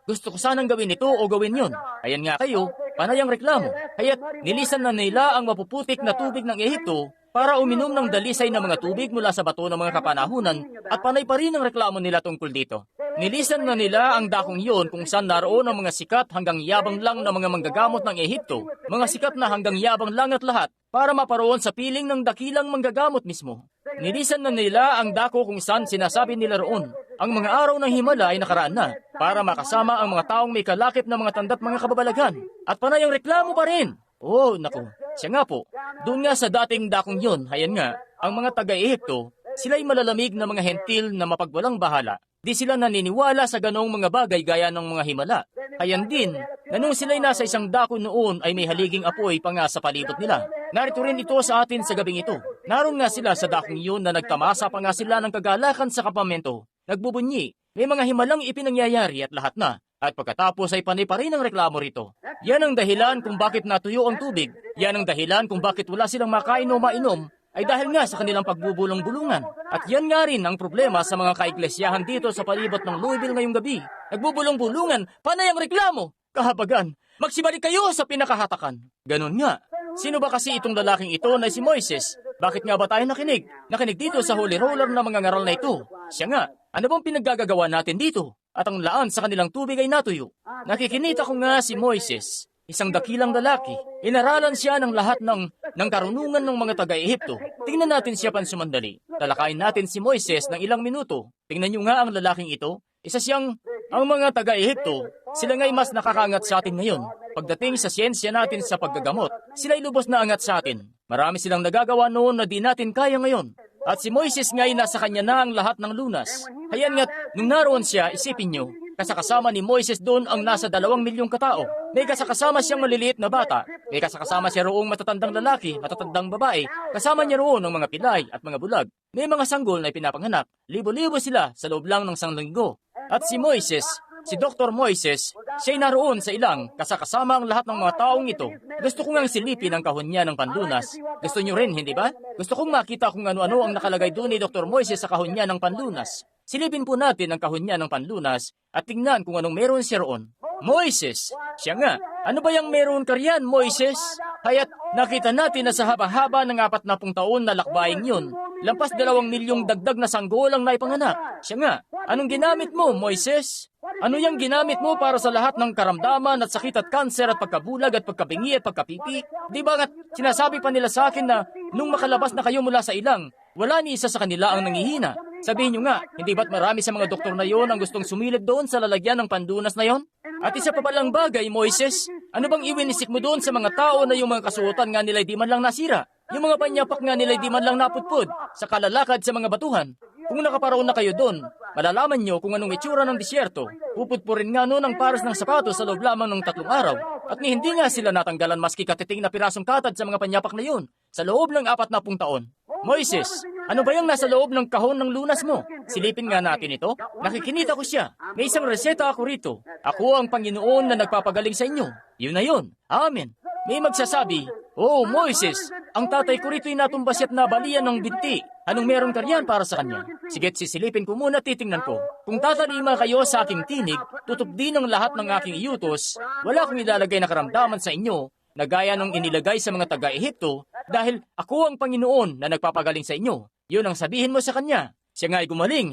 Gusto ko sanang gawin ito o gawin yun. Ayan nga kayo, panayang reklamo. Kaya't nilisan na nila ang mapuputik na tubig ng Ehipto para uminom ng dalisay na mga tubig mula sa bato ng mga kapanahunan at panay pa rin ang reklamo nila tungkol dito. Nilisan na nila ang dakong yun kung saan naroon ang mga sikat hanggang yabang lang na mga manggagamot ng Ehipto, mga sikat na hanggang yabang lang at lahat, para maparoon sa piling ng dakilang manggagamot mismo. Nilisan na nila ang dako kung saan sinasabi nila roon, ang mga araw ng himala ay nakaraan na, para makasama ang mga taong may kalakip na mga tanda't mga kababalaghan, at panayang reklamo pa rin. Siya nga po, doon nga sa dating dakong yun, hayan nga, ang mga taga-Ehipto, sila'y malalamig na mga hentil na mapagwalang bahala. Di sila naniniwala sa ganong mga bagay gaya ng mga himala. Hayan din, na nung sila'y nasa isang dako noon ay may haliging apoy pa nga sa palibot nila. Narito rin ito sa atin sa gabing ito. Naroon nga sila sa dakong iyon na nagtamasa pa nga sila ng kagalakan sa kampamento. Nagbubunyi, may mga himalang ipinangyayari at lahat na. At pagkatapos ay panay pa rin ang reklamo rito. Yan ang dahilan kung bakit natuyo ang tubig. Yan ang dahilan kung bakit wala silang makain o mainom, ay dahil nga sa kanilang pagbubulong-bulungan. At yan nga rin ang problema sa mga kaiglesiyahan dito sa palibot ng Louisville ngayong gabi. Nagbubulong-bulungan, panay ang reklamo. Kahabagan, magsibalik kayo sa pinakahatakan. Ganon nga. Sino ba kasi itong lalaking ito na si Moises? Bakit nga ba tayo nakinig? Nakinig dito sa Holy Roller na mga ngaral na ito. Siya nga, ano bang pinaggagawa natin dito? At ang laan sa kanilang tubig ay natuyo. Nakikinita ko nga si Moises, isang dakilang lalaki. Inaralan siya ng lahat ng karunungan ng mga taga-Ehipto. Tingnan natin siya pansumandali. Talakayin natin si Moises ng ilang minuto. Tingnan niyo nga ang lalaking ito. Isa siyang, ang mga taga-Ehipto, sila nga'y mas nakakaangat sa atin ngayon. Pagdating sa siyensya natin sa paggagamot, sila'y lubos na angat sa atin. Marami silang nagagawa noon na di natin kaya ngayon. At si Moises nga'y nasa kanya na ang lahat ng lunas. Hayan nga't, nung naroon siya, isipin niyo, kasakasama ni Moises doon ang nasa 2 milyong katao. May kasakasama siyang maliliit na bata. May kasakasama siya roong matatandang lalaki, matatandang babae. Kasama niya roon ng mga pilay at mga bulag. May mga sanggol na ipinapanganak. Libo-libo sila sa loob lang ng 1 linggo. At si Moises, si Dr. Moises, siya'y naroon sa ilang, kasakasama ang lahat ng mga taong ito. Gusto ko ngang silipin ang kahon niya ng panlunas. Gusto niyo rin, hindi ba? Gusto kong makita kung ano-ano ang nakalagay doon ni Dr. Moises sa kahon niya ng panlunas. Silipin po natin ang kahon niya ng panlunas at tingnan kung anong meron siya roon. Moises! Siya nga, ano ba yung meron ka riyan, Moises? Haya't nakita natin na sa haba-haba ng 40 taon na lakbaying yun, lampas 2 milyong dagdag na sanggol ang naipanganak. Siya nga, anong ginamit mo, Moises? Ano yung ginamit mo para sa lahat ng karamdaman at sakit at kanser at pagkabulag at pagkabingi at pagkapipi? Di ba nga't sinasabi pa nila sa akin na nung makalabas na kayo mula sa ilang, wala ni isa sa kanila ang nangihina. Sabihin nyo nga, hindi ba't marami sa mga doktor na yon ang gustong sumilip doon sa lalagyan ng pandunas na yon? At isa pa palang bagay, Moises, ano bang iwinisik mo doon sa mga tao na yung mga kasuotan nga nila'y di man lang nasira? Yung mga panyapak nga nila'y di man lang naputpud sa kalalakad sa mga batuhan? Kung nakaparoon na kayo doon, malalaman nyo kung anong itsura ng disyerto. Pupudpurin nga noon ang pares ng sapatos sa loob lamang ng 3 araw. At ni hindi nga sila natanggalan maski katiting na pirasong katad sa mga panyapak na yun sa loob ng 40 taon. Moises, ano ba yung nasa loob ng kahon ng lunas mo? Silipin nga natin ito. Nakikinita ko siya. May isang reseta ako rito. Ako ang Panginoon na nagpapagaling sa inyo. Yun na yun. Amen. May magsasabi, "Oh, Moises, ang tatay ko rito'y natumbas at nabalian ng binti. Anong meron ka riyan para sa kanya?" Sige't sisilipin ko muna, titingnan ko. Kung tatalima kayo sa aking tinig, tutup din ang lahat ng aking iyutos. Wala akong ilalagay na karamdaman sa inyo na gaya nung inilagay sa mga taga-Ehipto dahil ako ang Panginoon na nagpapagaling sa inyo. Yun ang sabihin mo sa kanya. Siya nga ay gumaling.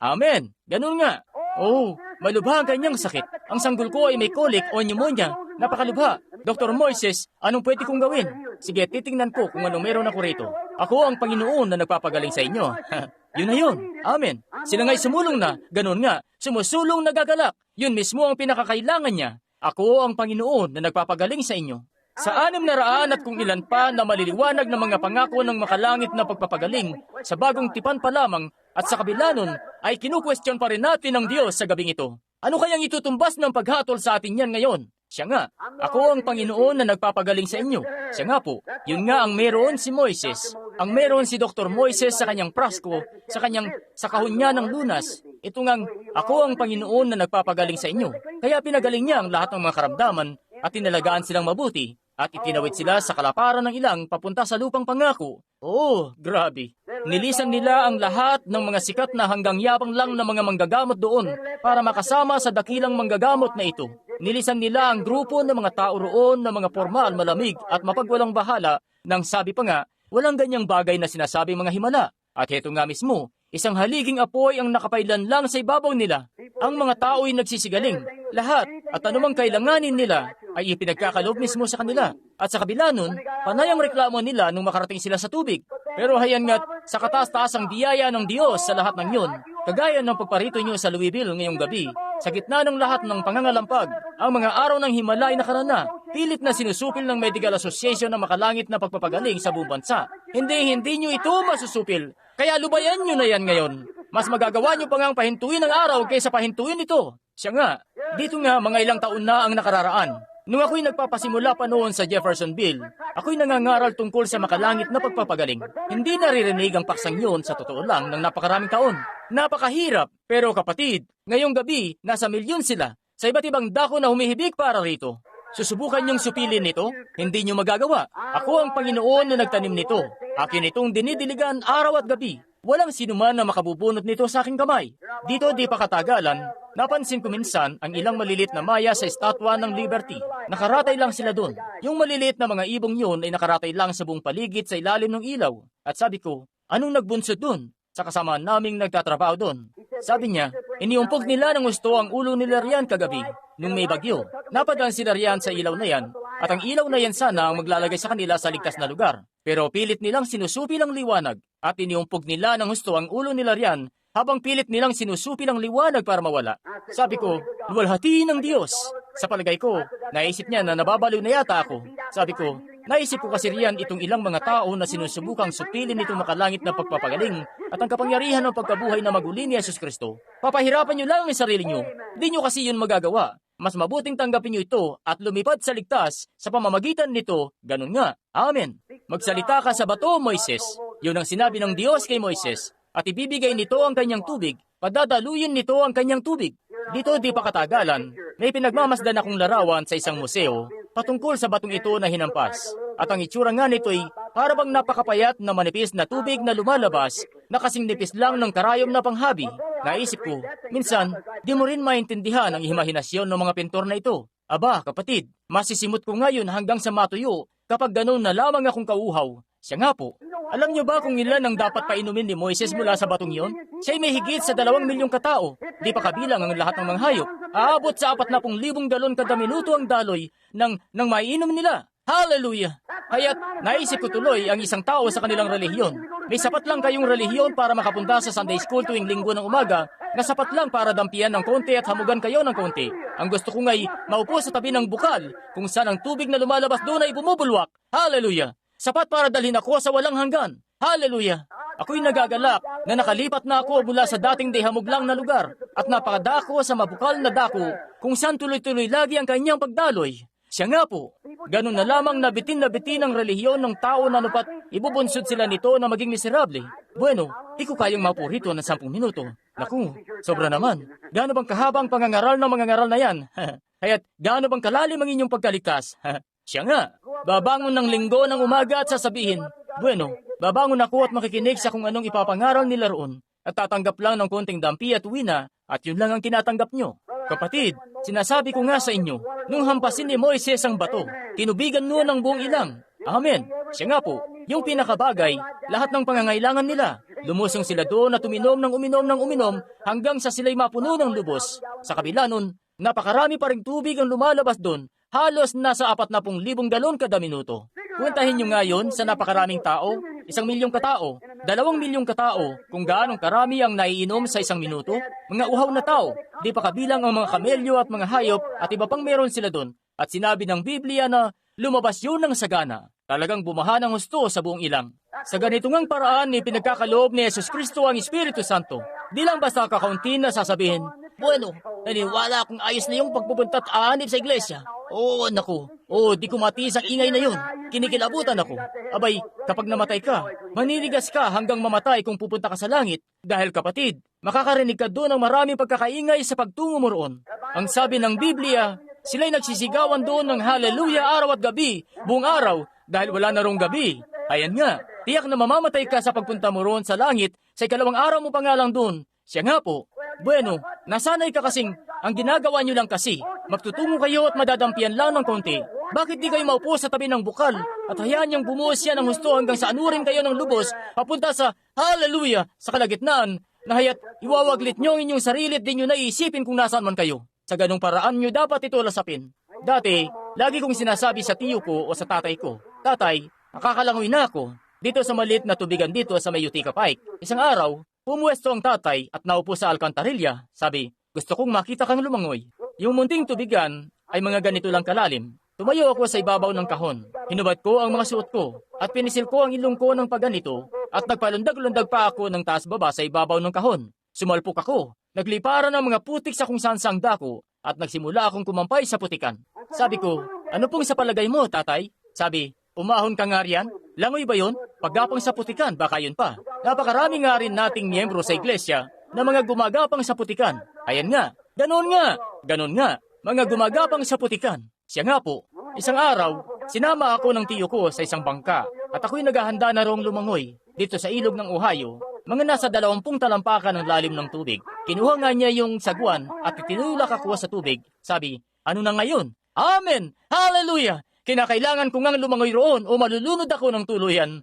Amen. Ganun nga. Oh, malubha ang kanyang sakit. Ang sanggol ko ay may kolik o pneumonia. Napakalubha. Dr. Moises, anong pwede kong gawin? Sige, titingnan ko kung anong meron ako rito. Ako ang Panginoon na nagpapagaling sa inyo. Yun na yun. Amen. Sila nga'y sumulong na. Ganun nga. Sumusulong na gagalak. Yun mismo ang pinakakailangan niya. Ako ang Panginoon na nagpapagaling sa inyo. Sa 600 at kung ilan pa na maliliwanag ng mga pangako ng makalangit na pagpapagaling, sa bagong tipan pa lamang at sa kabila nun, ay kinukwestiyon pa rin natin ng Diyos sa gabing ito. Ano kayang itutumbas ng paghatol sa atin yan ngayon? Siya nga, ako ang Panginoon na nagpapagaling sa inyo. Siya nga po, yun nga ang meron si Moises. Ang meron si Dr. Moises sa kanyang prasko, sa kahon niya ng lunas. Ito ngang, ako ang Panginoon na nagpapagaling sa inyo. Kaya pinagaling niya ang lahat ng mga karamdaman at tinalagaan silang mabuti. At itinawid sila sa kalaparan ng ilang papunta sa lupang pangako. Oh, grabe. Nilisan nila ang lahat ng mga sikat na hanggang yabang lang na mga manggagamot doon para makasama sa dakilang manggagamot na ito. Nilisan nila ang grupo ng mga tao roon na mga formal, malamig at mapagwalang bahala nang sabi pa nga, walang ganyang bagay na sinasabing mga himala. At heto nga mismo, isang haliging apoy ang nakapailan lang sa ibabaw nila. Ang mga tao'y nagsisigaling. Lahat at anumang kailanganin nila ay ipinagkakalob mismo sa kanila. At sa kabila nun, panay ang reklamo nila nung makarating sila sa tubig. Pero hayan nga't sa kataas-taasang biyaya ng Diyos sa lahat ng yun, kagaya ng pagparito nyo sa Louisville ngayong gabi, sa gitna ng lahat ng pangangalampag, ang mga araw ng himala ay nakarana. Pilit na sinusupil ng Medical Association ng makalangit na pagpapagaling sa buong bansa. Hindi nyo ito masusupil. Kaya lubayan nyo na yan ngayon. Mas magagawa nyo pa ngang pahintuin ang araw kaysa pahintuin ito. Siya nga, dito nga mga ilang taon na ang nakararaan. Nung ako'y nagpapasimula pa noon sa Jeffersonville, ako'y nangangaral tungkol sa makalangit na pagpapagaling. Hindi naririnig ang paksang yun sa totoo lang ng napakaraming taon. Napakahirap, pero kapatid, ngayong gabi, nasa milyon sila sa iba't ibang dako na humihibig para rito. Susubukan niyong supilin nito, hindi niyo magagawa. Ako ang Panginoon na nagtanim nito. Akin itong dinidiligan araw at gabi. Walang sinuman na makabubunot nito sa aking kamay. Dito di pa katagalan, napansin ko minsan ang ilang malilit na maya sa estatwa ng Liberty. Nakaratay lang sila doon. Yung maliliit na mga ibong yun ay nakaratay lang sa buong paligid sa ilalim ng ilaw. At sabi ko, anong nagbunsod doon? Sa kasama naming nagtatrabaho doon. Sabi niya, iniumpog nila ng gusto ang ulo nila riyan kagabi. Nung may bagyo, napadaan sila riyan sa ilaw na yan, at ang ilaw na yan sana ang maglalagay sa kanila sa ligtas na lugar. Pero pilit nilang sinusupi ng liwanag, at iniumpog nila ng gusto ang ulo nila riyan, habang pilit nilang sinusupi ng liwanag para mawala. Sabi ko, luwalhati ng Diyos. Sa palagay ko, naisip niya na nababaliw na yata ako. Sabi ko, naisip ko kasi riyan itong ilang mga tao na sinusubukang supilin itong makalangit na pagpapagaling at ang kapangyarihan ng pagkabuhay na maguli ni Jesus Kristo. Papahirapan niyo lang ang sarili niyo. Di niyo kasi yun magagawa. Mas mabuting tanggapin niyo ito at lumipad sa ligtas sa pamamagitan nito. Ganun nga. Amen. Magsalita ka sa bato, Moises. Yun ang sinabi ng Diyos kay Moises. At ibibigay nito ang kanyang tubig. Padadaluyin nito ang kanyang tubig. Dito di pa katagalan, may pinagmamasdan akong larawan sa isang museo patungkol sa batong ito na hinampas. At ang itsura nga nito ay para bang napakapayat na manipis na tubig na lumalabas na kasing nipis lang ng karayom na panghabi. Naisip ko, minsan, di mo rin maintindihan ang imahinasyon ng mga pintor na ito. Aba, kapatid, masisimot ko ngayon hanggang sa matuyo kapag ganun na lamang akong kauhaw. Siya nga po. Alam niyo ba kung ilan ang dapat painumin ni Moises mula sa batong iyon? Siya'y may higit sa 2 milyong katao. Di pa kabilang ang lahat ng mga hayop. Aabot sa 40,000 galon kada minuto ang daloy ng maiinom nila. Hallelujah! Kaya't naisip ko tuloy ang isang tao sa kanilang relihiyon. May sapat lang kayong relihiyon para makapunta sa Sunday School tuwing linggo ng umaga, na sapat lang para dampian ng konti at hamugan kayo ng konti. Ang gusto ko nga'y maupo sa tabi ng bukal, kung saan ang tubig na lumalabas doon ay bumubulwak. Hallelujah! Sapat para dalhin ako sa walang hanggan. Hallelujah! Ako'y nagagalak na nakalipat na ako mula sa dating dehamuglang na lugar at napakadako sa mabukal na dako kung saan tuloy-tuloy lagi ang kanyang pagdaloy. Siya nga po, ganun na lamang nabitin ang relihiyon ng tao na nupat ibubunsod sila nito na maging miserable. Bueno, iko kayang maupo rito ng 10 minuto. Naku, sobra naman. Gaano bang kahabang pangangaral ng mga ngaral na yan? Kaya't gaano bang kalalim ang inyong pagkaligtas? Siya nga, babangon ng linggo ng umaga at sasabihin, bueno, babangon ako at makikinig sa kung anong ipapangaral nila roon at tatanggap lang ng konting dampi at uwi na at yun lang ang tinatanggap nyo. Kapatid, sinasabi ko nga sa inyo, nung hampasin ni Moises ang bato, tinubigan noon ang buong ilang. Amen. Siya nga po, yung pinakabagay, lahat ng pangangailangan nila. Lumusong sila doon at uminom ng uminom hanggang sa sila'y mapuno ng lubos. Sa kabila nun, napakarami pa ring tubig ang lumalabas doon. Halos nasa 40,000 galon kada minuto. Kwentahin nyo ngayon sa napakaraming tao, 1 milyong katao, 2 milyong katao, kung gaanong karami ang naiinom sa 1 minuto, mga uhaw na tao, di pa kabilang ang mga kamelyo at mga hayop at iba pang meron sila doon. At sinabi ng Biblia na lumabas yun ng sagana. Talagang bumaha ng husto sa buong ilang. Sa ganito ngang paraan ni pinagkakaloob ni Jesus Kristo ang Espiritu Santo. Di lang basta kakaunti na sasabihin, bueno, naniwala akong ayos na yung pagpupunta at aanib sa iglesia. Oo, naku. Di ko matiis ang ingay na yun. Kinikilabutan ako. Abay, kapag namatay ka, maniligas ka hanggang mamatay kung pupunta ka sa langit. Dahil kapatid, makakarinig ka doon ng maraming pagkakaingay sa pagtungo mo roon. Ang sabi ng Biblia, sila'y nagsisigawan doon ng hallelujah araw at gabi, buong araw, dahil wala na rong gabi. Ayan nga, tiyak na mamamatay ka sa pagpunta mo roon sa langit sa 2 araw mo pa nga lang doon. Siya nga po. Bueno, nasanay ka kasing ang ginagawa nyo lang kasi, magtutungo kayo at madadampian lang ng konti. Bakit di kayo maupo sa tabi ng bukal at hayaan niyang bumuhos siya ng husto hanggang sa anurin kayo ng lubos papunta sa hallelujah sa kalagitnaan na haya't iwawaglit nyo ang inyong sarili at di nyo naisipin kung nasaan man kayo. Sa ganong paraan nyo dapat ito lasapin. Dati, lagi kong sinasabi sa tiyo ko o sa tatay ko, Tatay, nakakalangoy na ako. Dito sa maliit na tubigan dito sa may Utica Pike. Isang araw, pumuwesto ang tatay at naupo sa alkantarilya. Sabi, gusto kong makita kang lumangoy. Yung munting tubigan ay mga ganito lang kalalim. Tumayo ako sa ibabaw ng kahon. Hinubad ko ang mga suot ko at pinisil ko ang ilong ko ng paganito at nagpalundag-lundag pa ako ng taas-baba sa ibabaw ng kahon. Sumalpok ako. Nagliparan ang mga putik sa kung saan sang dako at nagsimula akong kumampay sa putikan. Sabi ko, Ano pong sa palagay mo, tatay? Sabi, umahon ka nga riyan? Langoy ba yun? Paggapang sa putikan, baka yun pa. Napakarami nga rin nating miyembro sa iglesia na mga gumagapang sa putikan. Ayan nga, ganon nga, mga gumagapang sa putikan. Siya nga po, isang araw, sinama ako ng tiyo ko sa isang bangka at ako'y naghahanda na rong lumangoy dito sa ilog ng Ohio, mga nasa 20 talampakan ng lalim ng tubig. Kinuha nga niya yung sagwan at itinulak ako sa tubig. Sabi, ano na ngayon? Amen! Hallelujah! Kinakailangan ko ngang lumangoy roon o malulunod ako ng tuluyan.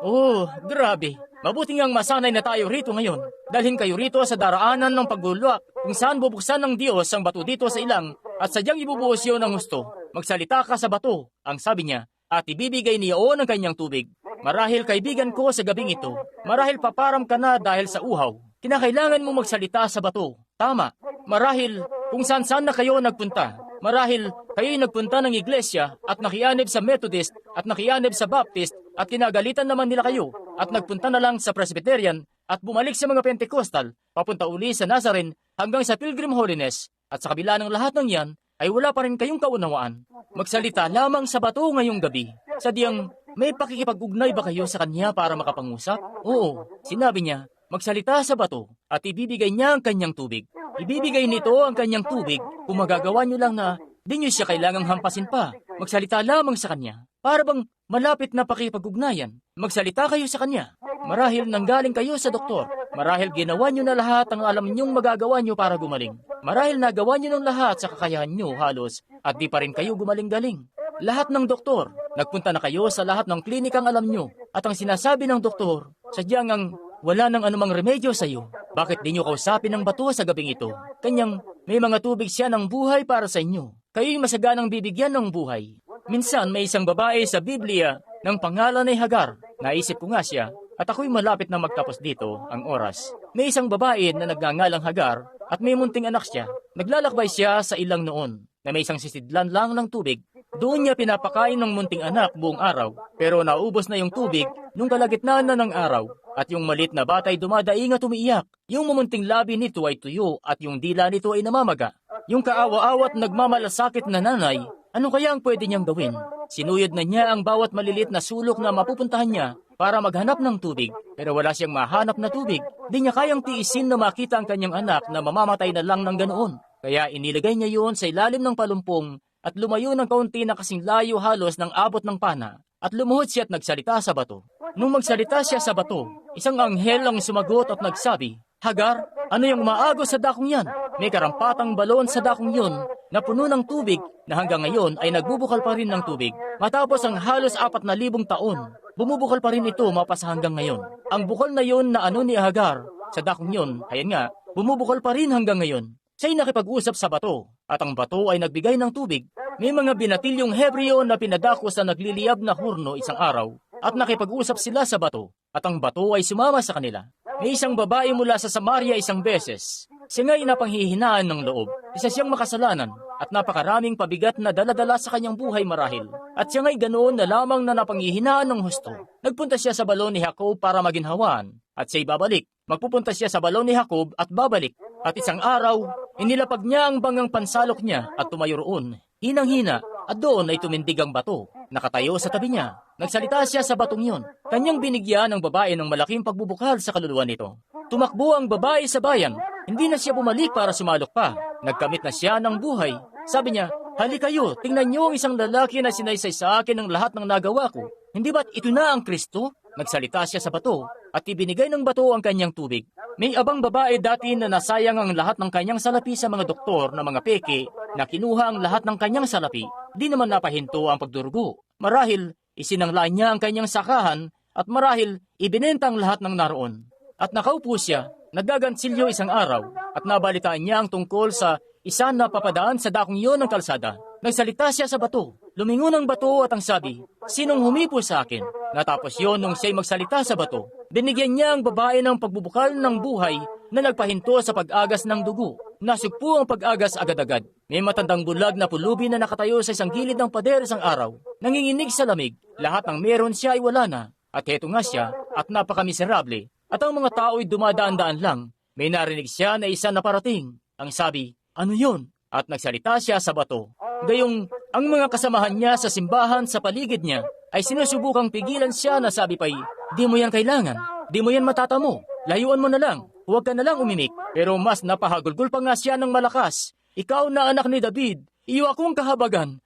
Oh, grabe. Mabuti ngang masanay na tayo rito ngayon. Dalhin kayo rito sa daraanan ng pagbulwak kung saan bubuksan ng Diyos ang bato dito sa ilang at sadyang ibubuhos yun ng husto. Magsalita ka sa bato, ang sabi niya, at ibibigay niyo ang kanyang tubig. Marahil kaibigan ko sa gabing ito, marahil paparam ka na dahil sa uhaw. Kinakailangan mo magsalita sa bato. Tama. Marahil kung saan na kayo nagpunta. Marahil kayo'y nagpunta ng iglesia at nakianib sa Methodist at nakianib sa Baptist at kinagalitan naman nila kayo at nagpunta na lang sa Presbyterian at bumalik sa mga Pentecostal, papunta uli sa Nazarene hanggang sa Pilgrim Holiness at sa kabila ng lahat ng yan ay wala pa rin kayong kaunawaan. Magsalita lamang sa bato ngayong gabi. Sadyang may pakikipag-ugnay ba kayo sa kanya para makapangusap? Oo, sinabi niya, magsalita sa bato at ibibigay niya ang kanyang tubig. Ibibigay nito ang kanyang tubig kung magagawa niyo lang na di niyo siya kailangang hampasin pa. Magsalita lamang sa kanya. Para bang malapit na pakipag-ugnayan. Magsalita kayo sa kanya. Marahil nanggaling kayo sa doktor. Marahil ginawa niyo na lahat ang alam niyong magagawa niyo para gumaling. Marahil nagawa niyo ng lahat sa kakayahan niyo halos at di pa rin kayo gumaling-galing. Lahat ng doktor, nagpunta na kayo sa lahat ng klinikang alam niyo. At ang sinasabi ng doktor, sadyang ang wala nang anumang remedyo sa iyo. Bakit di niyo kausapin ng bato sa gabing ito? Kanyang may mga tubig siya ng buhay para sa inyo. Kayo'y masaganang bibigyan ng buhay. Minsan may isang babae sa Biblia ng pangalan ay Hagar. Naisip ko nga siya at ako'y malapit na magtapos dito ang oras. May isang babae na nagngangalang Hagar at may munting anak siya. Naglalakbay siya sa ilang noon na may isang sisidlan lang ng tubig. Doon niya pinapakain ng munting anak buong araw pero naubos na yung tubig nung kalagitnaan na ng araw. At yung malit na batay dumadaing at umiiyak. Yung mumunting labi nito ay tuyo at yung dila nito ay namamaga. Yung kaawa-awat nagmamalasakit na nanay, ano kaya ang pwede niyang gawin? Sinuyod na niya ang bawat malilit na sulok na mapupuntahan niya para maghanap ng tubig. Pero wala siyang mahanap na tubig. Di niya kayang tiisin na makita ang kanyang anak na mamamatay na lang ng ganoon. Kaya inilagay niya yun sa ilalim ng palumpong at lumayo ng kaunti na kasing layo halos ng abot ng pana. At lumuhod siya at nagsalita sa bato. Nung magsalita siya sa bato, isang anghel ang sumagot at nagsabi, Hagar, ano yung maagos sa dakong yan? May karampatang balon sa dakong yun na puno ng tubig na hanggang ngayon ay nagbubukal pa rin ng tubig. Matapos ang halos 4,000 taon, bumubukal pa rin ito mapasa hanggang ngayon. Ang bukal na yun na ano ni Hagar sa dakong yun, ayan nga, bumubukal pa rin hanggang ngayon. Siya'y nakipag-usap sa bato at ang bato ay nagbigay ng tubig. May mga binatilyong Hebreo na pinadako sa nagliliyab na hurno isang araw at nakipag-usap sila sa bato at ang bato ay sumama sa kanila. May isang babae mula sa Samaria isang beses. Siya nga'y napanghihinaan ng loob. Isa siyang makasalanan at napakaraming pabigat na daladala sa kanyang buhay marahil. At siya nga'y ganoon na lamang na napanghihinaan ng husto. Nagpunta siya sa balon ni Jacob para maginhawaan at siya'y babalik. Magpupunta siya sa balon ni Jacob at babalik. At isang araw, inilapag niya ang bangang pansalok niya at tumayo roon. Hinang-hina at doon ay tumindig ang bato. Nakatayo sa tabi niya. Nagsalita siya sa batong yun. Kanyang binigyan ng babae ng malaking pagbubukal sa kaluluwa nito. Tumakbo ang babae sa bayan. Hindi na siya bumalik para sumalok pa. Nagkamit na siya ng buhay. Sabi niya, hali kayo, tingnan niyo ang isang lalaki na sinaysay sa akin ng lahat ng nagawa ko. Hindi ba't ito na ang Kristo? Nagsalita siya sa bato at ibinigay ng bato ang kanyang tubig. May abang babae dati na nasayang ang lahat ng kanyang salapi sa mga doktor na mga peke na kinuha ang lahat ng kanyang salapi. Di naman napahinto ang pagdurugo. Marahil, isinanglaan niya ang kanyang sakahan at marahil, ibinenta ang lahat ng naroon. At nakaupo siya, naggagansilyo isang araw at nabalitaan niya ang tungkol sa isa na papadaan sa dakong iyon ng kalsada. Nagsalita siya sa bato. Lumingon ang bato at ang sabi, sinong humipo sa akin? Natapos yon nung siya'y magsalita sa bato. Binigyan niya ang babae ng pagbubukal ng buhay na nagpahinto sa pag-agas ng dugo. Nasugpo ang pag-agas agad-agad. May matandang bulag na pulubi na nakatayo sa isang gilid ng pader isang araw. Nanginginig sa lamig. Lahat ng meron siya ay wala na. At heto nga siya at napakamiserable. At ang mga tao'y dumadaan-daan lang. May narinig siya na isa na parating. Ang sabi, ano yun? At nagsalita siya sa bato. Gayong ang mga kasamahan niya sa simbahan sa paligid niya ay sinusubukang pigilan siya na sabi pa'y, di mo yan kailangan, di mo yan matatamo, layuan mo na lang, huwag ka na lang umimik. Pero mas napahagulgol pa nga siya ng malakas. Ikaw na anak ni David, iyo akong kahabagan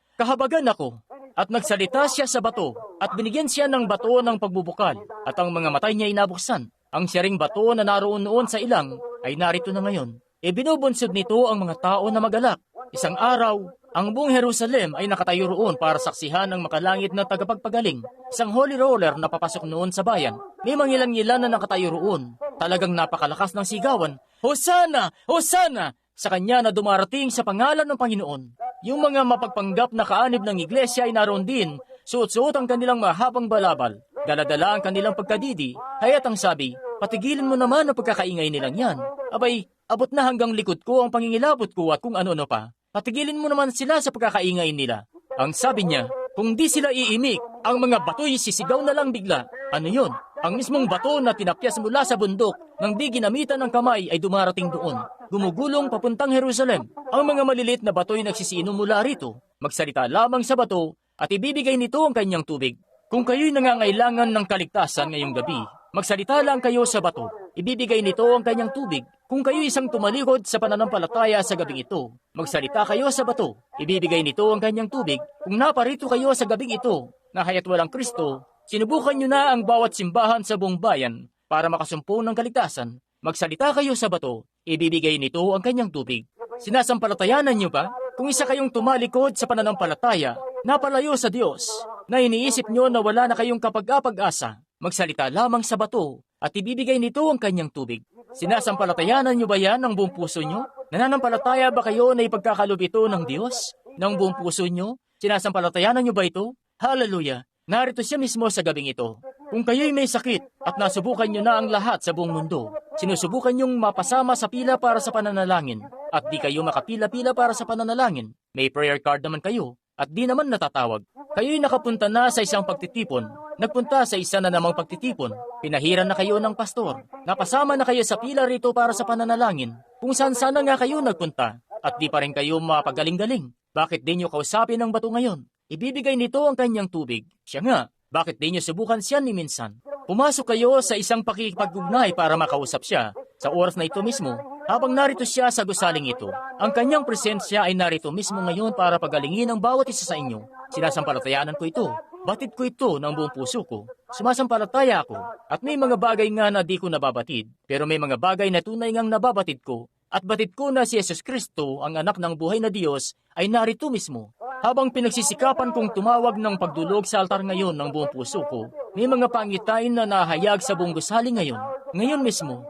ako. At nagsalita siya sa bato, at binigyan siya ng bato ng pagbubukal, at ang mga matay niya inabuksan. Ang siyaring bato na naroon noon sa ilang ay narito na ngayon. Binubunsod nito ang mga tao na magalak. Isang araw, ang buong Jerusalem ay nakatayo roon para saksihan ng makalangit na tagapagpagaling. Isang holy roller na papasok noon sa bayan. May mangilan-ngilan na nakatayo roon. Talagang napakalakas ng sigawan. Hosana! Hosana! Sa kanya na dumarating sa pangalan ng Panginoon. Yung mga mapagpanggap na kaanib ng iglesia ay naroon din. Suot-suot ang kanilang mahabang balabal. Daladala ang kanilang pagkadidi. Kaya't ang sabi, patigilin mo naman ang pagkakaingay nilang yan. Abay, abot na hanggang likod ko ang pangingilabot ko at kung ano-ano pa. Patigilin mo naman sila sa pagkakaingay nila. Ang sabi niya, kung di sila iimik, ang mga bato'y sisigaw na lang bigla. Ano yun? Ang mismong bato na tinapyas mula sa bundok nang di ginamitan ng kamay ay dumarating doon. Gumugulong papuntang Jerusalem. Ang mga maliliit na bato'y nagsisiinom mula rito. Magsalita lamang sa bato at ibibigay nito ang kanyang tubig. Kung kayo'y nangangailangan ng kaligtasan ngayong gabi, magsalita lang kayo sa bato. Ibibigay nito ang kanyang tubig. Kung kayo isang tumalikod sa pananampalataya sa gabing ito, magsalita kayo sa bato. Ibibigay nito ang kanyang tubig. Kung naparito kayo sa gabing ito, na haya't walang Kristo, sinubukan nyo na ang bawat simbahan sa buong bayan para makasumpong ng kaligtasan. Magsalita kayo sa bato. Ibibigay nito ang kanyang tubig. Sinasampalatayanan nyo ba? Kung isa kayong tumalikod sa pananampalataya, napalayo sa Diyos, na iniisip nyo na wala na kayong kapag-apag-asa, magsalita lamang sa bato at ibibigay nito ang kanyang tubig. Sinasampalatayanan nyo ba yan ng buong puso nyo? Nananampalataya ba kayo na ipagkakalob ito ng Diyos? Ng buong puso nyo? Sinasampalatayanan nyo ba ito? Hallelujah! Narito siya mismo sa gabing ito. Kung kayo'y may sakit at nasubukan nyo na ang lahat sa buong mundo, sinusubukan nyong mapasama sa pila para sa pananalangin at di kayo makapila-pila para sa pananalangin, may prayer card naman kayo at di naman natatawag. Kayo'y nakapunta na sa isang pagtitipon, nagpunta sa isa na namang pagtitipon, pinahiran na kayo ng pastor, napasama na kayo sa pila rito para sa pananalangin, kung saan sana nga kayo nagpunta at di pa rin kayo mapagaling-galing. Bakit di nyo kausapin ang bato ngayon? Ibibigay nito ang kanyang tubig. Siya nga, bakit di nyo subukan siya ni minsan? Pumasok kayo sa isang pakikipag-ugnay para makausap siya. Sa oras na ito mismo, habang narito siya sa gusaling ito, ang kanyang presensya ay narito mismo ngayon para pagalingin ang bawat isa sa inyo. Sinasampalatayanan ko ito. Batid ko ito ng buong puso ko. Sumasampalataya ako. At may mga bagay nga na di ko nababatid. Pero may mga bagay na tunay ngang nababatid ko. At batid ko na si Jesus Kristo, ang anak ng buhay na Diyos, ay narito mismo. Habang pinagsisikapan kong tumawag ng pagdulog sa altar ngayon ng buong puso ko, may mga pangitain na nahayag sa buong gusali ngayon. Ngayon mismo.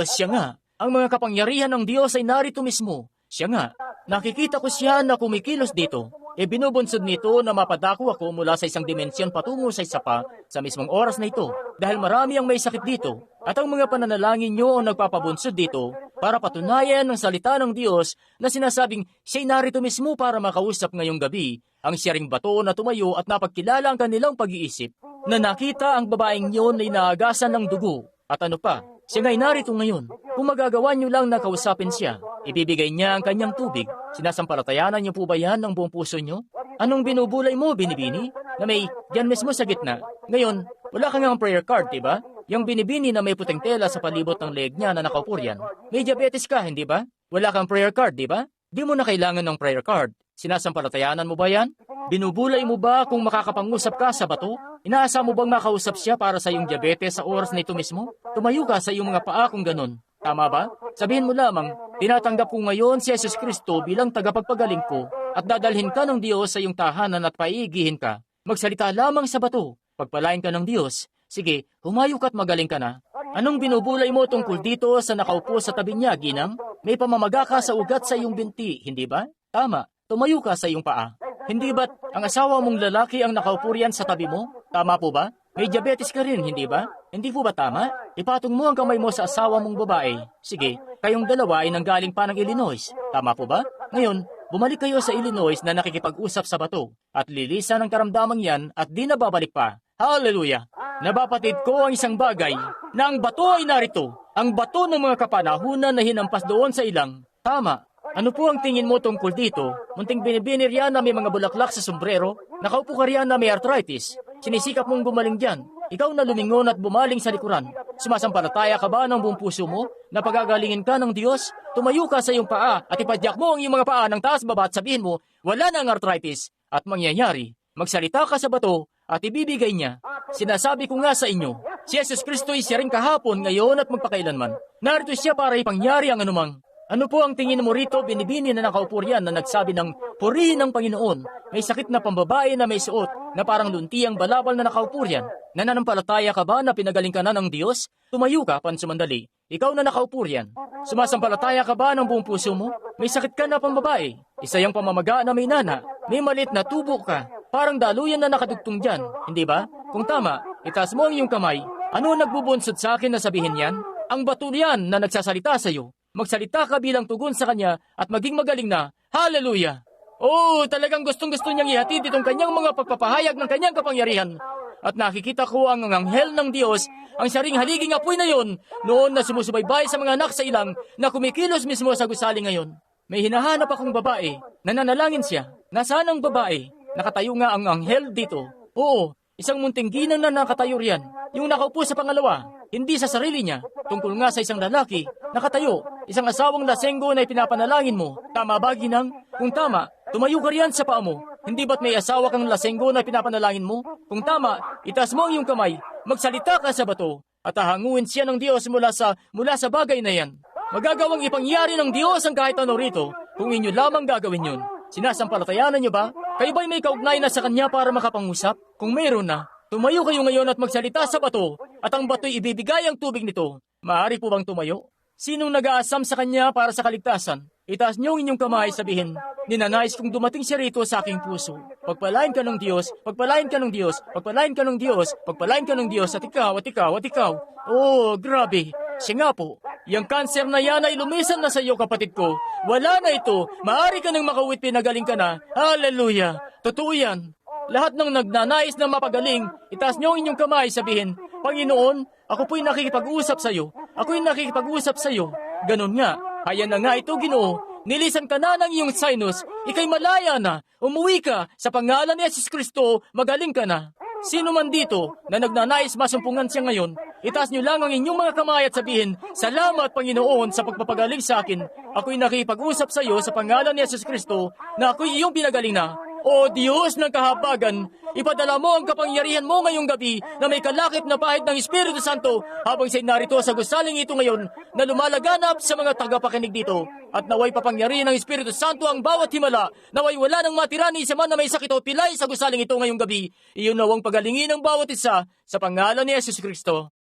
Siya nga. Ang mga kapangyarihan ng Diyos ay narito mismo. Siya nga. Nakikita ko siya na kumikilos dito. Binubunsod nito na mapadako ako mula sa isang dimensyon patungo sa isa pa sa mismong oras na ito. Dahil marami ang may sakit dito. At ang mga pananalangin nyo ang nagpapabunsod dito para patunayan ng salita ng Diyos na sinasabing siya'y narito mismo para makausap ngayong gabi ang siyaring bato na tumayo at napagkilala ang kanilang pag-iisip na nakita ang babaeng yun na inaagasan ng dugo. At ano pa, siya nga'y narito ngayon. Kung magagawa nyo lang na kausapin siya, ibibigay niya ang kanyang tubig. Sinasampalatayanan niyo po ba yan ng buong puso nyo? Anong binubulay mo, binibini? Na may diyan mismo sa gitna. Ngayon, wala ka nga ang prayer card, diba? Yung binibini na may puting tela sa palibot ng leeg niya na nakaupo riyan. May diabetes ka, hindi ba? Wala kang prayer card, di ba? Di mo na kailangan ng prayer card. Sinasampalatayanan mo ba yan? Binubulay mo ba kung makakapangusap ka sa bato? Inaasa mo bang makausap siya para sa iyong diabetes sa oras na ito mismo? Tumayo ka sa iyong mga paa kung ganun. Tama ba? Sabihin mo lamang, tinatanggap ko ngayon si Jesus Kristo bilang tagapagpagaling ko at dadalhin ka ng Diyos sa iyong tahanan at paiigihin ka. Magsalita lamang sa bato. Pagpalain ka ng Diyos. Sige, humayo ka't magaling ka na. Anong binubulay mo tungkol dito sa nakaupo sa tabi niya, Ginang? May pamamaga ka sa ugat sa iyong binti, hindi ba? Tama, tumayo ka sa iyong paa. Hindi ba't ang asawa mong lalaki ang nakaupo riyan sa tabi mo? Tama po ba? May diabetes ka rin, hindi ba? Hindi po ba tama? Ipatong mo ang kamay mo sa asawa mong babae. Sige, kayong dalawa ay nanggaling pa ng Illinois. Tama po ba? Ngayon, bumalik kayo sa Illinois na nakikipag-usap sa bato at lilisan ang karamdamang yan at di na babalik pa. Hallelujah! Nabapatid ko ang isang bagay na ang bato ay narito. Ang bato ng mga kapanahunan na hinampas doon sa ilang. Tama. Ano po ang tingin mo tungkol dito? Munting binibini riyan na may mga bulaklak sa sombrero. Nakaupo ka riyan na may arthritis. Sinisikap mong gumaling diyan. Ikaw na lumingon at bumaling sa likuran. Sumasampalataya ka ba ng buong puso mo na pagagalingin ka ng Diyos? Tumayo ka sa iyong paa at ipadyak mo ang iyong mga paa ng taas baba at sabihin mo, wala na ang arthritis. At mangyayari, magsalita ka sa bato at ibibigay niya. Sinasabi ko nga sa inyo, si Jesus Kristo ay siya rin kahapon, ngayon at magpakailanman. Narito siya para ipangyari ang anumang. Ano po ang tingin mo rito, binibini na nakaupo riyan na nagsabi ng purihin ng Panginoon? May sakit na pambabae na may suot na parang lunti ang balabal na nakaupo riyan. Nananampalataya ka ba na pinagaling ka na ng Diyos? Tumayo ka, pansumandali. Ikaw na nakaupo riyan. Sumasampalataya ka ba ng buong puso mo? May sakit ka na pambabae. Isa yung pamamaga na may nana. May malit na tubo ka. Parang daluyan na nakadugtong dyan. Hindi ba? Kung tama, itaas mo ang iyong kamay. Ano nagbubunsod sa akin na sabihin yan? Ang bato yan na nagsasalita sa iyo. Magsalita ka bilang tugon sa kanya at maging magaling na. Hallelujah! Oh, talagang gustong-gusto niyang ihatid itong kanyang mga pagpapahayag ng kanyang kapangyarihan. At nakikita ko ang anghel ng Diyos, ang saring haliging apoy na yon, noon na sumusubaybay sa mga anak sa ilang na kumikilos mismo sa gusali ngayon. May hinahanap akong babae, nananalangin siya. Nasaan ang babae? Nakatayo nga ang anghel dito. Oo, isang munting ginang na nakatayo riyan. Yung nakaupo sa pangalawa, hindi sa sarili niya. Tungkol nga sa isang lalaki, nakatayo, isang asawang lasenggo na ipinapanalangin mo. Tama ba, ginang? Kung tama, tumayo ka riyan sa paa mo. Hindi ba't may asawa kang lasenggo na pinapanalangin mo? Kung tama, itaas mo ang iyong kamay, magsalita ka sa bato, at hahanguin siya ng Diyos mula sa bagay na yan. Magagawang ipangyari ng Diyos ang kahit ano rito, kung inyo lamang gagawin yun. Sinasampalatayanan niyo ba? Kayo ba'y may kaugnay na sa kanya para makapangusap? Kung mayroon na, tumayo kayo ngayon at magsalita sa bato, at ang bato'y ibibigay ang tubig nito. Maaari po bang tumayo? Sinong nag-aasam sa kanya para sa kaligtasan? Itaas niyo ang inyong kamay, sabihin, ninanais kong dumating siya rito sa aking puso. Pagpalain ka ng Diyos, pagpalain ka ng Diyos, pagpalain ka ng Diyos, pagpalain ka ng Diyos, at ikaw, at ikaw, at ikaw. Oh, grabe. Siya nga po. Yang kanser na yan ay lumisan na sa iyo, kapatid ko. Wala na ito. Maaari ka nang makauwit, pinagaling ka na. Hallelujah. Totoo yan. Lahat ng nagnanais na mapagaling, itaas niyo ang inyong kamay, sabihin, Panginoon, ako po'y nakikipag-usap sa iyo. Ako'y nakikipag-usap sa iyo. Ganon nga. Ayan na nga ito, Ginoo. Nilisan ka na ng iyong sinus. Ika'y malaya na. Umuwi ka. Sa pangalan ni Jesus Kristo, magaling ka na. Sino man dito na nagnanais masumpungan siya ngayon, itaas niyo lang ang inyong mga kamay at sabihin, Salamat, Panginoon, sa pagpapagaling sa akin. Ako'y nakikipag-usap sa iyo sa pangalan ni Jesus Kristo na ako'y iyong pinagaling na. O Diyos ng kahabagan, ipadala mo ang kapangyarihan mo ngayong gabi na may kalakip na pahid ng Espiritu Santo habang siya'y narito sa gusaling ito ngayon na lumalaganap sa mga tagapakinig dito. At naway papangyarihan ng Espiritu Santo ang bawat himala, naway wala nang matira ni isa man na may sakit o pilay sa gusaling ito ngayong gabi. Iyon nawang pagalingin ng bawat isa sa pangalan ni Jesus Kristo.